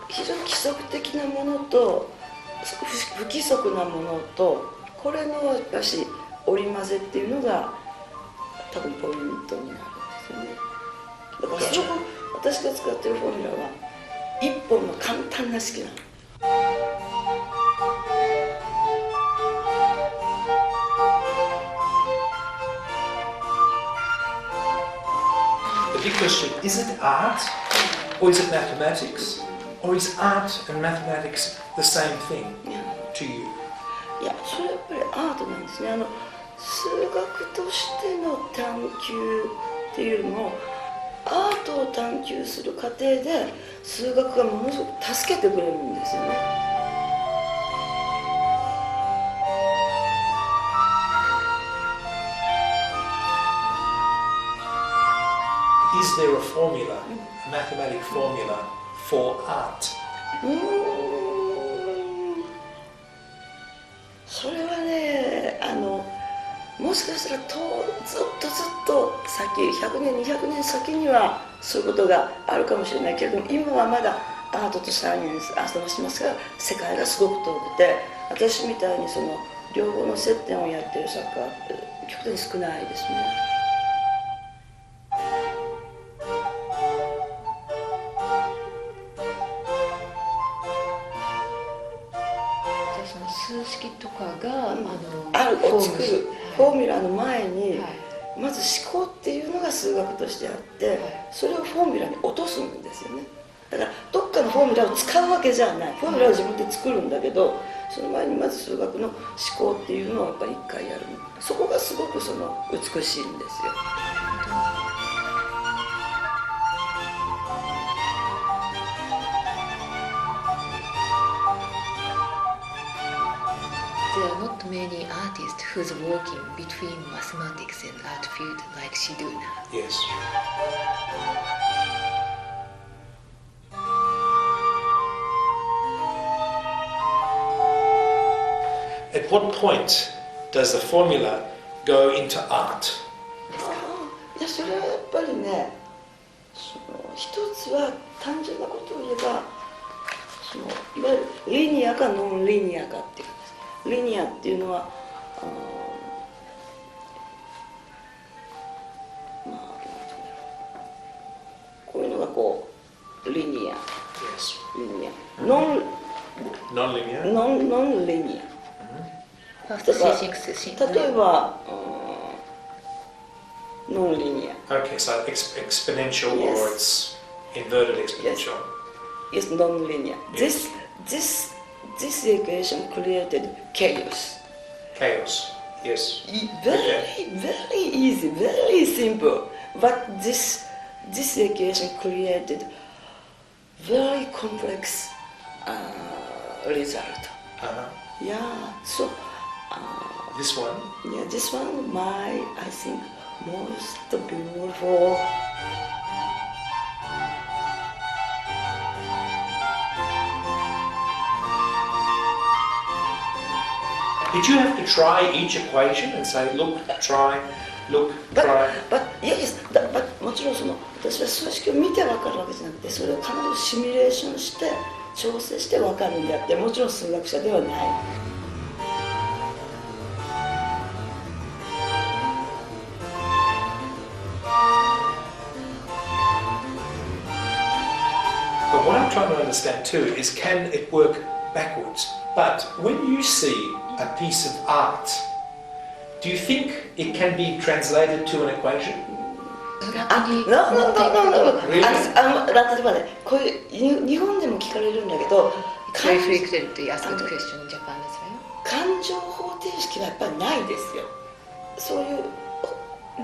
Speaker 7: 非常に規則的なものと不規則なものとこれのやっぱし織り交ぜっていうのが多分ポイントになるんですよね。だからすごく私が使ってるフォーミュラは一本の簡単な式なの。
Speaker 2: The big question, is it art or is it mathematics? Or is art and mathematics the same thing to you?
Speaker 7: いや、それはやっぱりアートなんですね。数学としての探求っていうよりもアートを探求する過程で数学がものすごく助けてくれるんですよね。
Speaker 2: Is there a formula, a mathematic formula for art?
Speaker 7: それはね、ももしかしたらずっと先100年200年先にはそういうことがあるかもしれないけれども、今はまだアートとサイエンスアートもしますが世界がすごく遠くて、私みたいにその両方の接点をやっている作家って極端に少ないですね。
Speaker 8: 数式とかが、
Speaker 7: あるを作るフォーミュラの前に、まず思考っていうのが数学としてあって、それをフォーミュラに落とすんですよね。だからどっかのフォーミュラを使うわけじゃない、フォーミュラを自分で作るんだけど、その前にまず数学の思考っていうのをやっぱり一回やる。そこがすごくその美しいんですよ。
Speaker 8: There are not many artists who's working between mathematics and art field like she do now.
Speaker 2: Yes. At what point does the formula go into art?
Speaker 7: いや、それはやっぱりね、一つは単純なことを言えば、いわゆるリニアかノンリニアかっていうか、リニアっていうのはまあなんていうんだろう、こういうのがこうリニア、リニア、ノンリニア。例えば、ノンリニア。
Speaker 2: Okay, so exponential, or it's inverted exponential.
Speaker 7: Yes, non-linear. This equation created chaos.
Speaker 2: Chaos. Yes.
Speaker 7: Very easy, very simple. But this equation created very complex result. Yeah. So.
Speaker 2: This one.
Speaker 7: Yeah, this one, I think, most beautiful.
Speaker 2: Did you have to try each equation and say, look, try, look, try?
Speaker 7: But yes, but もちろん私は数式を見て分かるわけじゃなくて、それを必ずシミュレーションして調整して分かるんであって、もちろん数学者ではない。
Speaker 2: But what I'm trying to understand too is, can it work backwards? But when you see a piece of art, do you think it can be translated to an equation?
Speaker 7: No. 例えばね、こういう日本でも聞かれるんだけど、
Speaker 8: Very frequently asked question in Japan as well.
Speaker 7: 感情方程式はやっぱりないですよ。そういう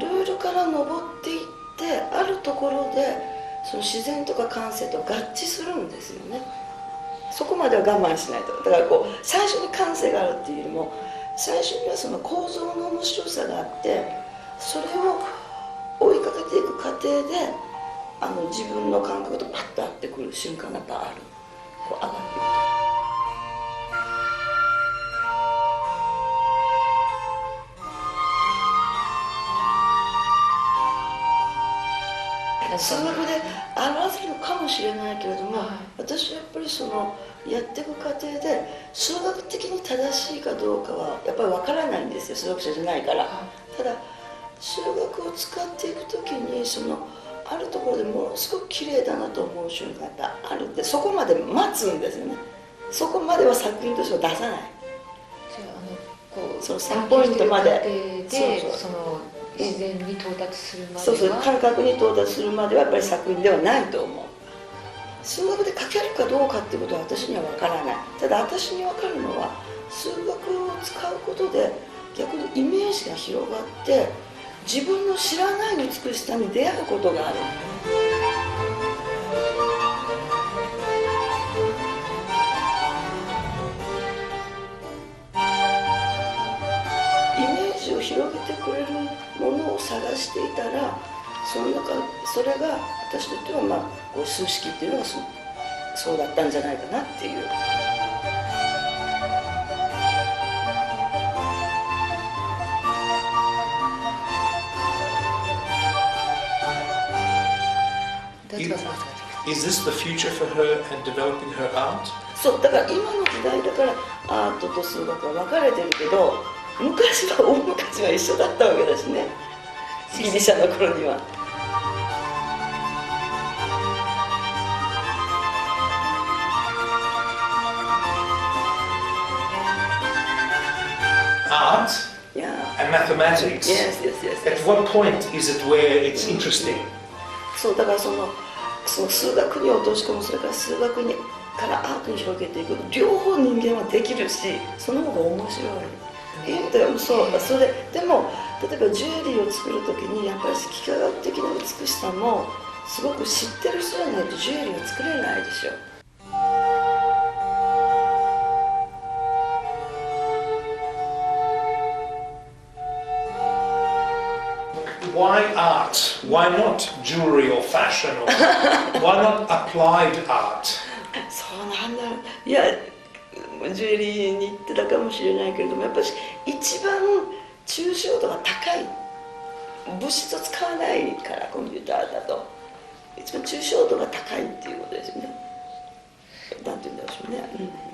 Speaker 7: ルールから登っていって、あるところでその自然とか感性と合致するんですよね。そこまでは我慢しないと。だからこう最初に感性があるっていうよりも、最初にはその構造の面白さがあって、それを追いかけていく過程で自分の感覚とパッと合ってくる瞬間がやっぱある。こう上がっていく。数学で表せるのかもしれないけれども、私はやっぱりやっていく過程で数学的に正しいかどうかはやっぱり分からないんですよ、数学者じゃないから。ただ数学を使っていくときにあるところでものすごく綺麗だなと思う瞬間があるんで、そこまで待つんですよね。そこまでは作品としては出さない。その3ポイントまで
Speaker 8: 自然に到達するまでは、
Speaker 7: そう感覚に到達するまではやっぱり作品ではないと思う。数学で書けるかどうかっていうことは私には分からない。ただ私に分かるのは、数学を使うことで逆にイメージが広がって自分の知らない美しさに出会うことがある。広げてくれるものを探していたら、それが私にとってはこう数式っていうのがそうだったんじゃないかなっていう。
Speaker 8: 夏はマスマティク
Speaker 2: Is this the future for her and developing her art?
Speaker 7: そうだから今の時代だからアートと数学は分かれてるけど、大昔は一緒だったわけだしね、ギリシャの頃には。
Speaker 2: Art
Speaker 7: Yeah.
Speaker 2: and mathematics.
Speaker 7: Yes.
Speaker 2: At what point is it where it's interesting?
Speaker 7: そうだからその数学に落とし込む、それから数学にからアートに広げていく、両方人間はできるし、その方が面白い。それでも例えばジュエリーを作る時にやっぱり幾何学的な美しさもすごく知ってる人じゃないとジュエリーを作れないでしょ。
Speaker 2: Why art? Why not jewelry or fashion? Or why not applied art?
Speaker 7: そうなんだろう。いや、ジュエリーに行ってたかもしれないけれども、やっぱり一番抽象度が高い、物質を使わないからコンピューターだと一番抽象度が高いっていうことですよね。なんて言うんでしょうね。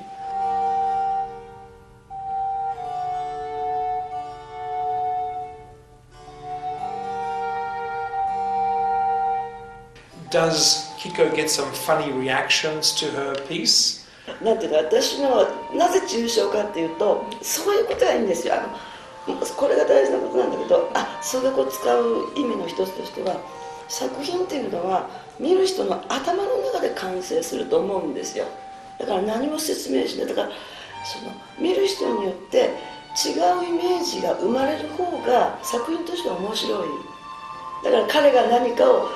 Speaker 2: Does Kiko get some funny reactions to her piece?
Speaker 7: なんていうか、私のなぜ抽象かっていうと、そういうことがいいんですよ。これが大事なことなんだけど、数学を使う意味の一つとしては、作品っていうのは見る人の頭の中で完成すると思うんですよ。だから何も説明しない。だから見る人によって違うイメージが生まれる方が作品としては面白い。だから彼が何かを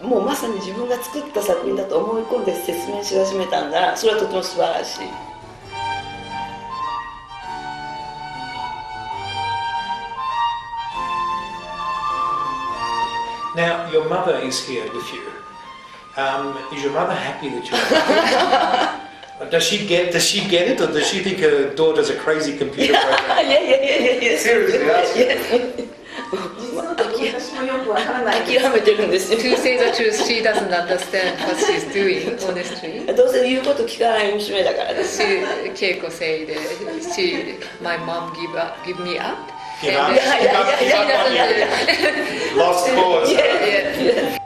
Speaker 7: もうまさに自分が作った作品だと思い込んで説明し始めたんだら、それはとても素晴らしい。
Speaker 2: Now, your mother is here with you. Is your mother happy that you're Does she get it, or does she think her daughter's a crazy computer program?
Speaker 7: Yeah.
Speaker 2: Seriously, that's
Speaker 7: Yes. 諦めてるんですよ。
Speaker 8: To say the truth, she doesn't understand what she's doing, honestly.
Speaker 7: どうせ言うこと聞かない娘だからね。
Speaker 8: Keiko said my mom give me up.
Speaker 2: Give up.
Speaker 8: Yeah.
Speaker 2: Lost cause.
Speaker 8: Yeah.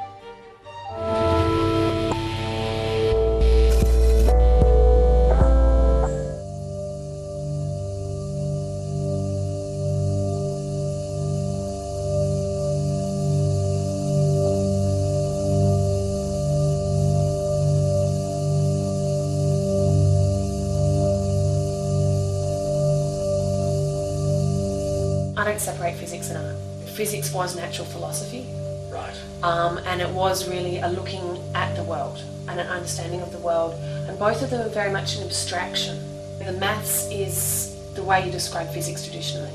Speaker 9: I don't separate physics and art. Physics was natural philosophy.
Speaker 2: Right.
Speaker 9: And it was really a looking at the world and an understanding of the world. And both of them are very much an abstraction. The maths is the way you describe physics traditionally.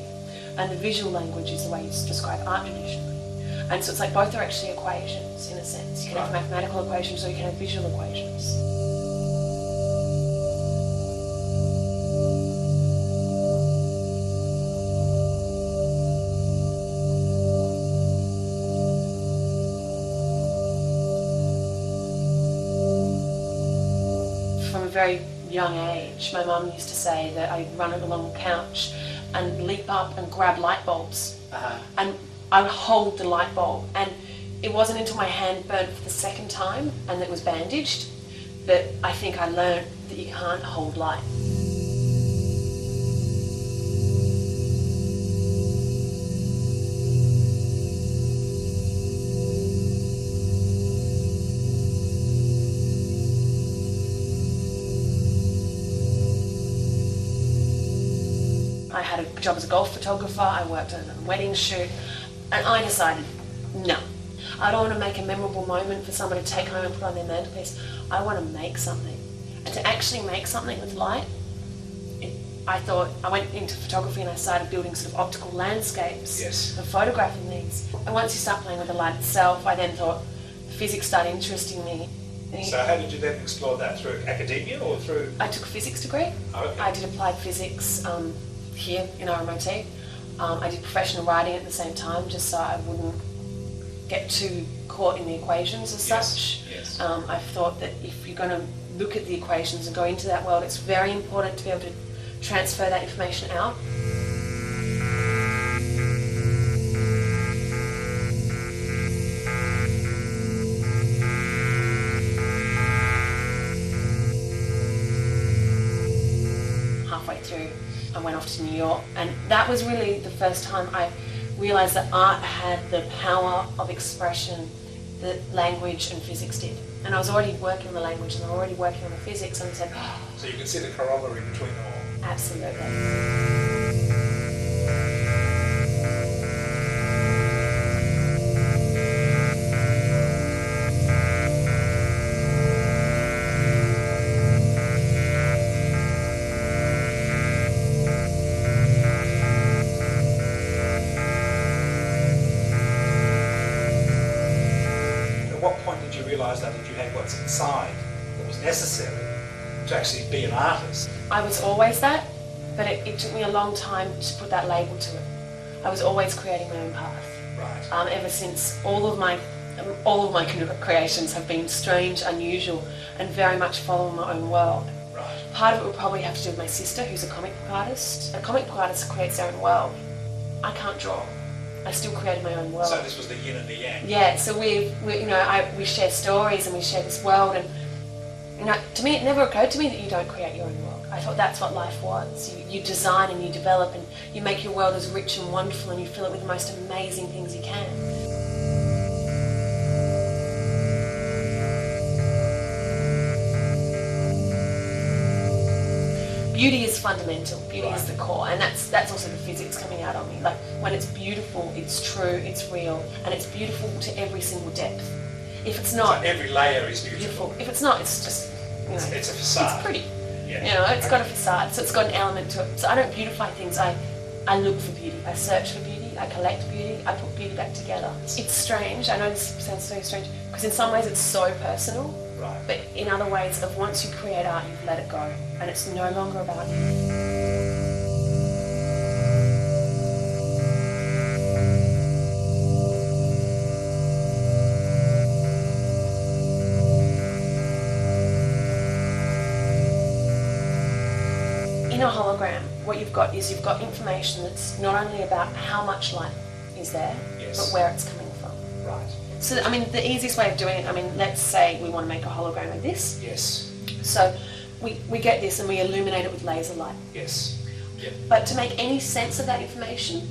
Speaker 9: And the visual language is the way you describe art traditionally. And so it's like both are actually equations in a sense. You can have mathematical equations or you can have visual equations. From a very young age, my mum used to say that I'd run along the couch and leap up and grab light bulbs. And I would hold the light bulb, and it wasn't until my hand burnt for the second time and it was bandaged that I think I learned that you can't hold light. I had a job as a golf photographer, I worked on a wedding shoot, and I decided, no, I don't want to make a memorable moment for someone to take home and put on their mantelpiece. I want to make something. And to actually make something with light, I thought, I went into photography and I started building sort of optical landscapes and photographing these. And once you start playing with the light itself, I then thought physics started interesting me.
Speaker 2: So how did you then explore that? Through academia or through?
Speaker 9: I took a physics degree.
Speaker 2: Okay.
Speaker 9: I did applied physics here in RMIT. I did professional writing at the same time, just so I wouldn't get too caught in the equations as such.
Speaker 2: Yes.
Speaker 9: I've thought that if you're going to look at the equations and go into that world, it's very important to be able to transfer that information out. Halfway through, I went off to New York, and that was really the first time I realised that art had the power of expression that language and physics did. And I was already working on the language and I was already working on the physics, and I said, oh,
Speaker 2: So you can see the corollary between them all.
Speaker 9: absolutely.
Speaker 2: At what point did you realise that you had what's inside that was necessary to actually be an artist?
Speaker 9: I was always that, but it took me a long time to put that label to it. I was always creating my own path.
Speaker 2: Right.
Speaker 9: Ever since all of my creations have been strange, unusual, and very much following my own world.
Speaker 2: Right.
Speaker 9: Part of it would probably have to do with my sister, who's a comic book artist. A comic book artist creates their own world. I can't draw. I still created my own world.
Speaker 2: So this was the yin and the yang.
Speaker 9: Yeah, so we share stories and we share this world, and to me it never occurred to me that you don't create your own world. I thought that's what life was. You design and you develop and you make your world as rich and wonderful, and you fill it with the most amazing things you can. Beauty is fundamental. Beauty is the core, and that's also the physics coming out on me. Like, when it's beautiful, it's true, it's real, and it's beautiful to every single depth. If it's not,
Speaker 2: So every layer is beautiful.
Speaker 9: if it's not, it's just,
Speaker 2: It's a facade.
Speaker 9: it's pretty.
Speaker 2: Yeah.
Speaker 9: It's got a facade, so it's got an element to it. So I don't beautify things. I look for beauty. I search for beauty. I collect beauty. I put beauty back together. It's strange. I know this sounds so strange because in some ways it's so personal.
Speaker 2: Right.
Speaker 9: But in other ways, once you create art, you've let it go, and it's no longer about you. In a hologram, what you've got is information that's not only about how much light is there,
Speaker 2: Yes.
Speaker 9: but where it's coming from.
Speaker 2: Right.
Speaker 9: So, the easiest way of doing it, let's say we want to make a hologram of this.
Speaker 2: Yes.
Speaker 9: So we get this and we illuminate it with laser light.
Speaker 2: Yes. Yep.
Speaker 9: But to make any sense of that information,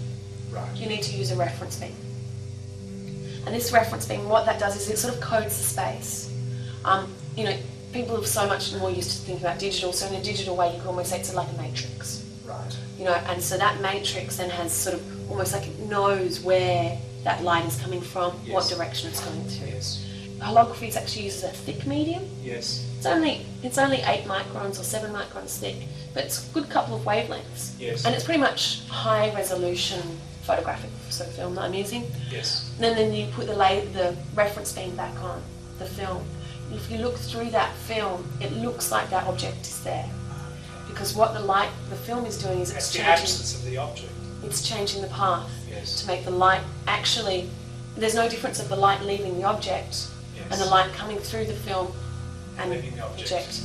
Speaker 2: Right.
Speaker 9: you need to use a reference beam. And this reference beam, what that does is it sort of codes the space. People are so much more used to thinking about digital, so in a digital way you can almost say it's like a matrix.
Speaker 2: Right.
Speaker 9: And so that matrix then has sort of almost like it knows where that light is coming from,
Speaker 2: Yes.
Speaker 9: what direction it's going to.
Speaker 2: Yes.
Speaker 9: Holography actually uses a thick medium.
Speaker 2: Yes.
Speaker 9: It's only 8 microns or 7 microns thick, but it's a good couple of wavelengths.
Speaker 2: Yes.
Speaker 9: And it's pretty much high resolution photographic sort of film that I'm using.
Speaker 2: Yes.
Speaker 9: And then you put the reference beam back on the film. If you look through that film, it looks like that object is there. Because what the film is doing is
Speaker 2: It's
Speaker 9: it's
Speaker 2: the
Speaker 9: changing.
Speaker 2: absence of the object.
Speaker 9: It's changing the path
Speaker 2: Yes.
Speaker 9: to make the light actually. There's no difference of the light leaving the object
Speaker 2: Yes.
Speaker 9: and the light coming through the film and
Speaker 2: Leaving the object.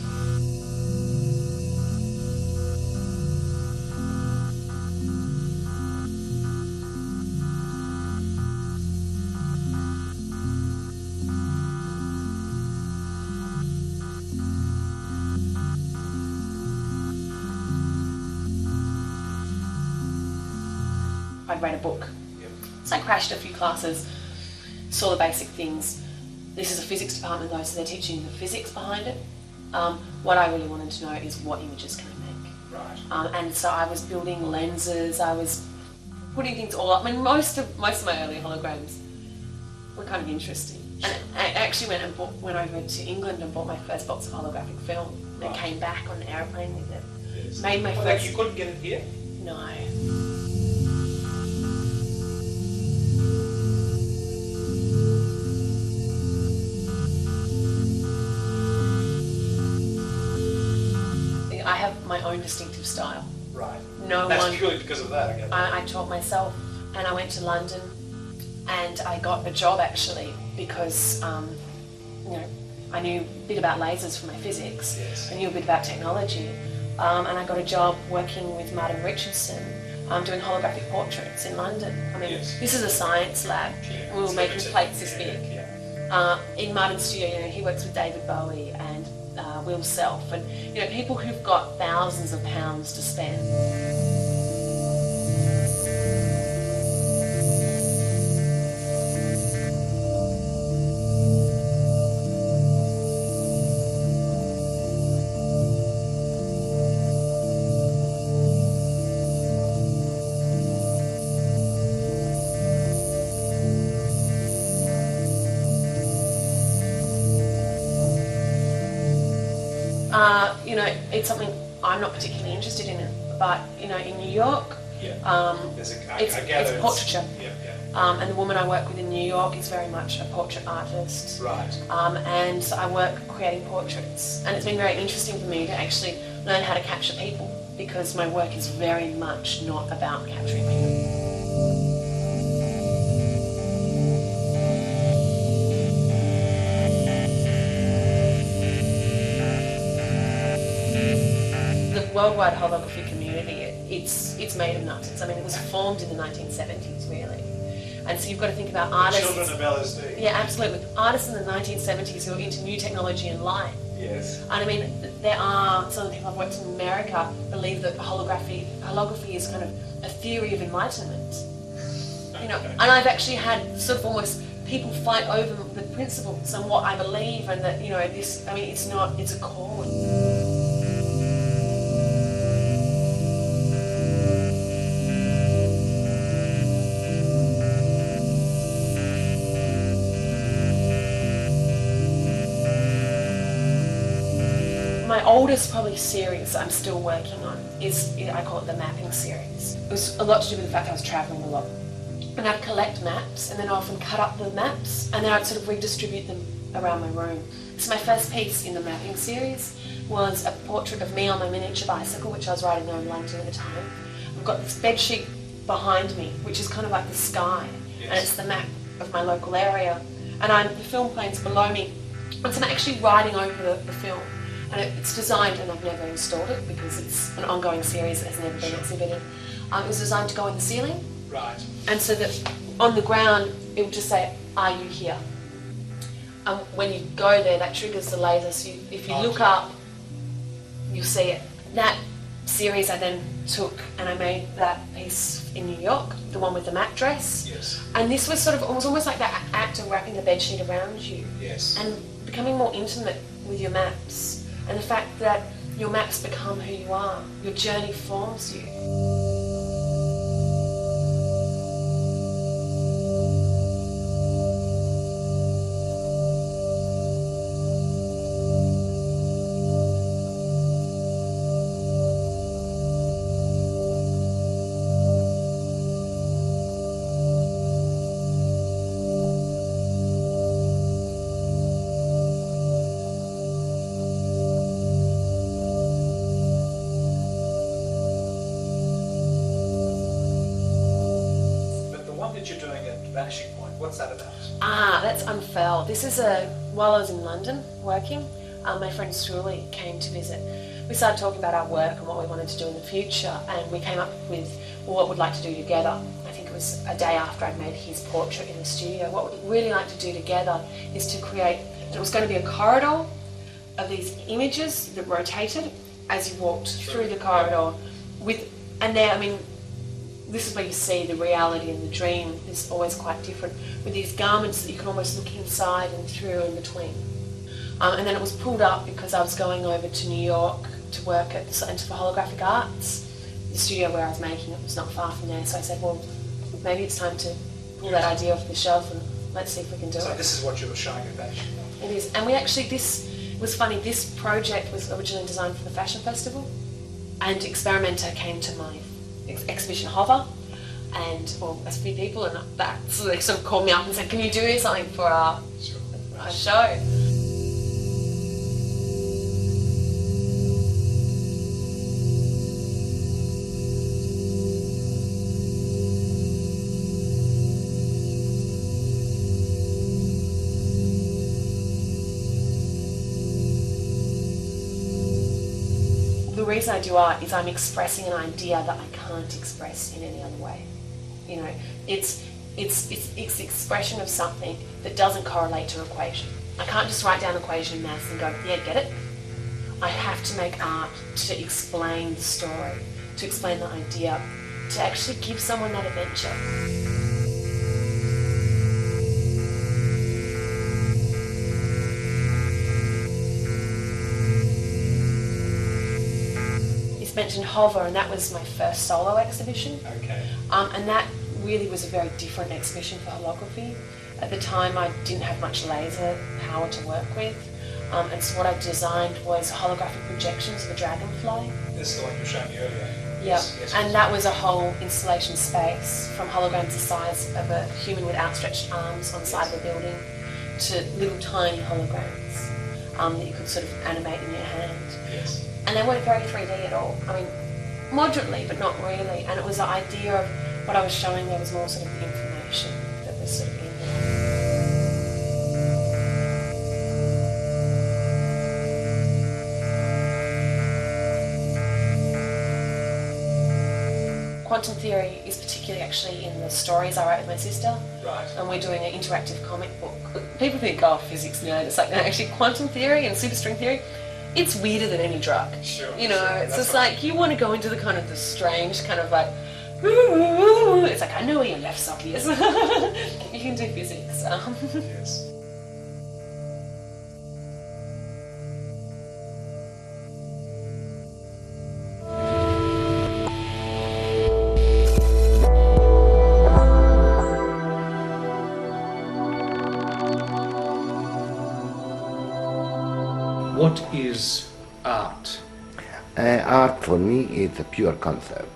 Speaker 9: I'd read a book.
Speaker 2: Yep.
Speaker 9: So I crashed a few classes, saw the basic things. This is a physics department though, so they're teaching you the physics behind it. What I really wanted to know is what images can I make.
Speaker 2: Right.
Speaker 9: And so I was building lenses, I was putting things all up. Most of my early holograms were kind of interesting. And I actually went over to England and bought my first box of holographic film.
Speaker 2: Right.
Speaker 9: And came back on an airplane with it.
Speaker 2: Yes.
Speaker 9: Made my
Speaker 2: Well,
Speaker 9: first.
Speaker 2: you couldn't get it here?
Speaker 9: No. I have my own distinctive style.
Speaker 2: Right.
Speaker 9: No
Speaker 2: That's
Speaker 9: one.
Speaker 2: purely because of that, again.
Speaker 9: I taught myself, and I went to London, and I got a job actually because I knew a bit about lasers from my physics. I knew a bit about technology, and I got a job working with Martin Richardson, doing holographic portraits in London. I mean, this is a science lab. We were making plates this big. In Martin's studio, he works with David Bowie and Will Self, and people who've got thousands of pounds to spend. It's something I'm not particularly interested in, but in New York, it's portraiture. And the woman I work with in New York is very much a portrait artist.
Speaker 2: Right.
Speaker 9: And I work creating portraits, and it's been very interesting for me to actually learn how to capture people, because my work is very much not about capturing people. Worldwide holography community, it's made of nutters. I mean, it was formed in the 1970s, really. And so you've got to think about artists.
Speaker 2: Children of LSD.
Speaker 9: Yeah, absolutely. Artists in the 1970s who are into new technology and light.
Speaker 2: Yes.
Speaker 9: And I mean, there are some of the people I've worked in America believe that holography is kind of a theory of enlightenment. And I've actually had sort of almost people fight over the principles and what I believe, and that it's a calling. My oldest probably series I'm still working on is, I call it the mapping series. It was a lot to do with the fact I was travelling a lot. And I'd collect maps, and then I often cut up the maps, and then I'd sort of redistribute them around my room. So my first piece in the mapping series was a portrait of me on my miniature bicycle, which I was riding around London at the time. I've got this bed sheet behind me, which is kind of like the sky, and it's the map of my local area. And the film plane's below me, and so I'm actually riding over the film. And it's designed, and I've never installed it because it's an ongoing series that has never been exhibited. It was designed to go in the ceiling.
Speaker 2: Right.
Speaker 9: And so that on the ground, it would just say, "Are you here?" When you go there, that triggers the laser. So if you look up, you'll see it. That series I then took, and I made that piece in New York, the one with the map dress.
Speaker 2: Yes.
Speaker 9: And this was it was almost like that act of wrapping the bedsheet around you.
Speaker 2: Yes.
Speaker 9: And becoming more intimate with your maps. And the fact that your maps become who you are, your journey forms you.
Speaker 2: What's that about?
Speaker 9: That's Unfurled. This is while I was in London working, my friend Suli came to visit. We started talking about our work and what we wanted to do in the future, and we came up with what we'd like to do together. I think it was a day after I'd made his portrait in the studio. What we'd really like to do together is to create, it was going to be a corridor of these images that rotated as you walked through the corridor this is where you see the reality and the dream is always quite different, with these garments that you can almost look inside and through in between. And then it was pulled up because I was going over to New York to work at the Centre for Holographic Arts. The studio where I was making it was not far from there, so I said, well, maybe it's time to pull that idea off the shelf and let's see if we can do it.
Speaker 2: So this is what you were showing at that.
Speaker 9: It is. And we actually, this was funny, this project was originally designed for the Fashion Festival, and Experimenter came to my exhibition Hover, and a few people, and so they sort of called me up and said, can you do something for our show? the reason I do art is I'm expressing an idea that I can't express in any other way. You know, it's the expression of something that doesn't correlate to equation. I can't just write down equation in maths and go, yeah, get it? I have to make art to explain the story, to explain the idea, to actually give someone that adventure. He's mentioned Hover, and that was my first solo exhibition.
Speaker 2: Okay.
Speaker 9: And that really was a very different exhibition for holography. At the time, I didn't have much laser power to work with. And so what I designed was holographic projections of a dragonfly.
Speaker 2: This is the one you showed me earlier.
Speaker 9: Yeah,
Speaker 2: Yes,
Speaker 9: and that was a whole installation space, from holograms the size of a human with outstretched arms on the side of a building to little tiny holograms that you could sort of animate in your hand.
Speaker 2: Yes.
Speaker 9: And they weren't very 3D at all. I mean, moderately, but not really. And it was the idea of what I was showing there was more sort of the information that was sort of in there. Quantum theory is particularly actually in the stories I write with my sister.
Speaker 2: Right.
Speaker 9: And we're doing an interactive comic book. People think, oh, physics nerd. It's like, no, actually quantum theory and superstring theory, it's weirder than any drug.
Speaker 2: Sure.
Speaker 9: You know,
Speaker 2: sure.
Speaker 9: it's
Speaker 2: That's
Speaker 9: just
Speaker 2: right.
Speaker 9: like, you want to go into the kind of the strange kind of like, it's like, I know where your left sock is. You can do physics.
Speaker 2: Yes. What is art?
Speaker 10: Art for me is a pure concept.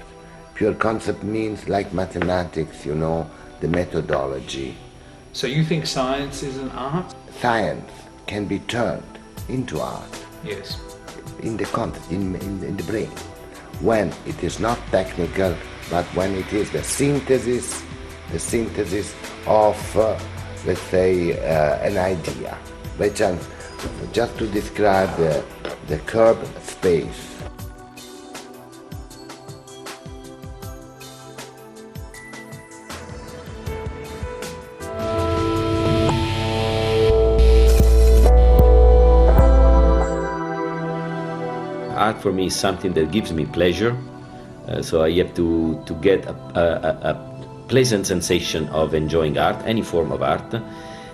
Speaker 10: Pure concept means like mathematics, you know, the methodology.
Speaker 2: So you think science is an art?
Speaker 10: Science can be turned into art
Speaker 2: Yes.
Speaker 10: in the concept, in the brain. When it is not technical, but when it is the synthesis of, let's say, an idea. By chance, just to describe the curved space.
Speaker 11: Art for me is something that gives me pleasure, so I have to get a pleasant sensation of enjoying art, any form of art.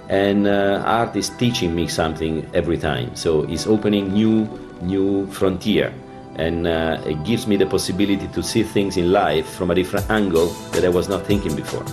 Speaker 11: And art is teaching me something every time, so it's opening new frontier, and it gives me the possibility to see things in life from a different angle that I was not thinking before.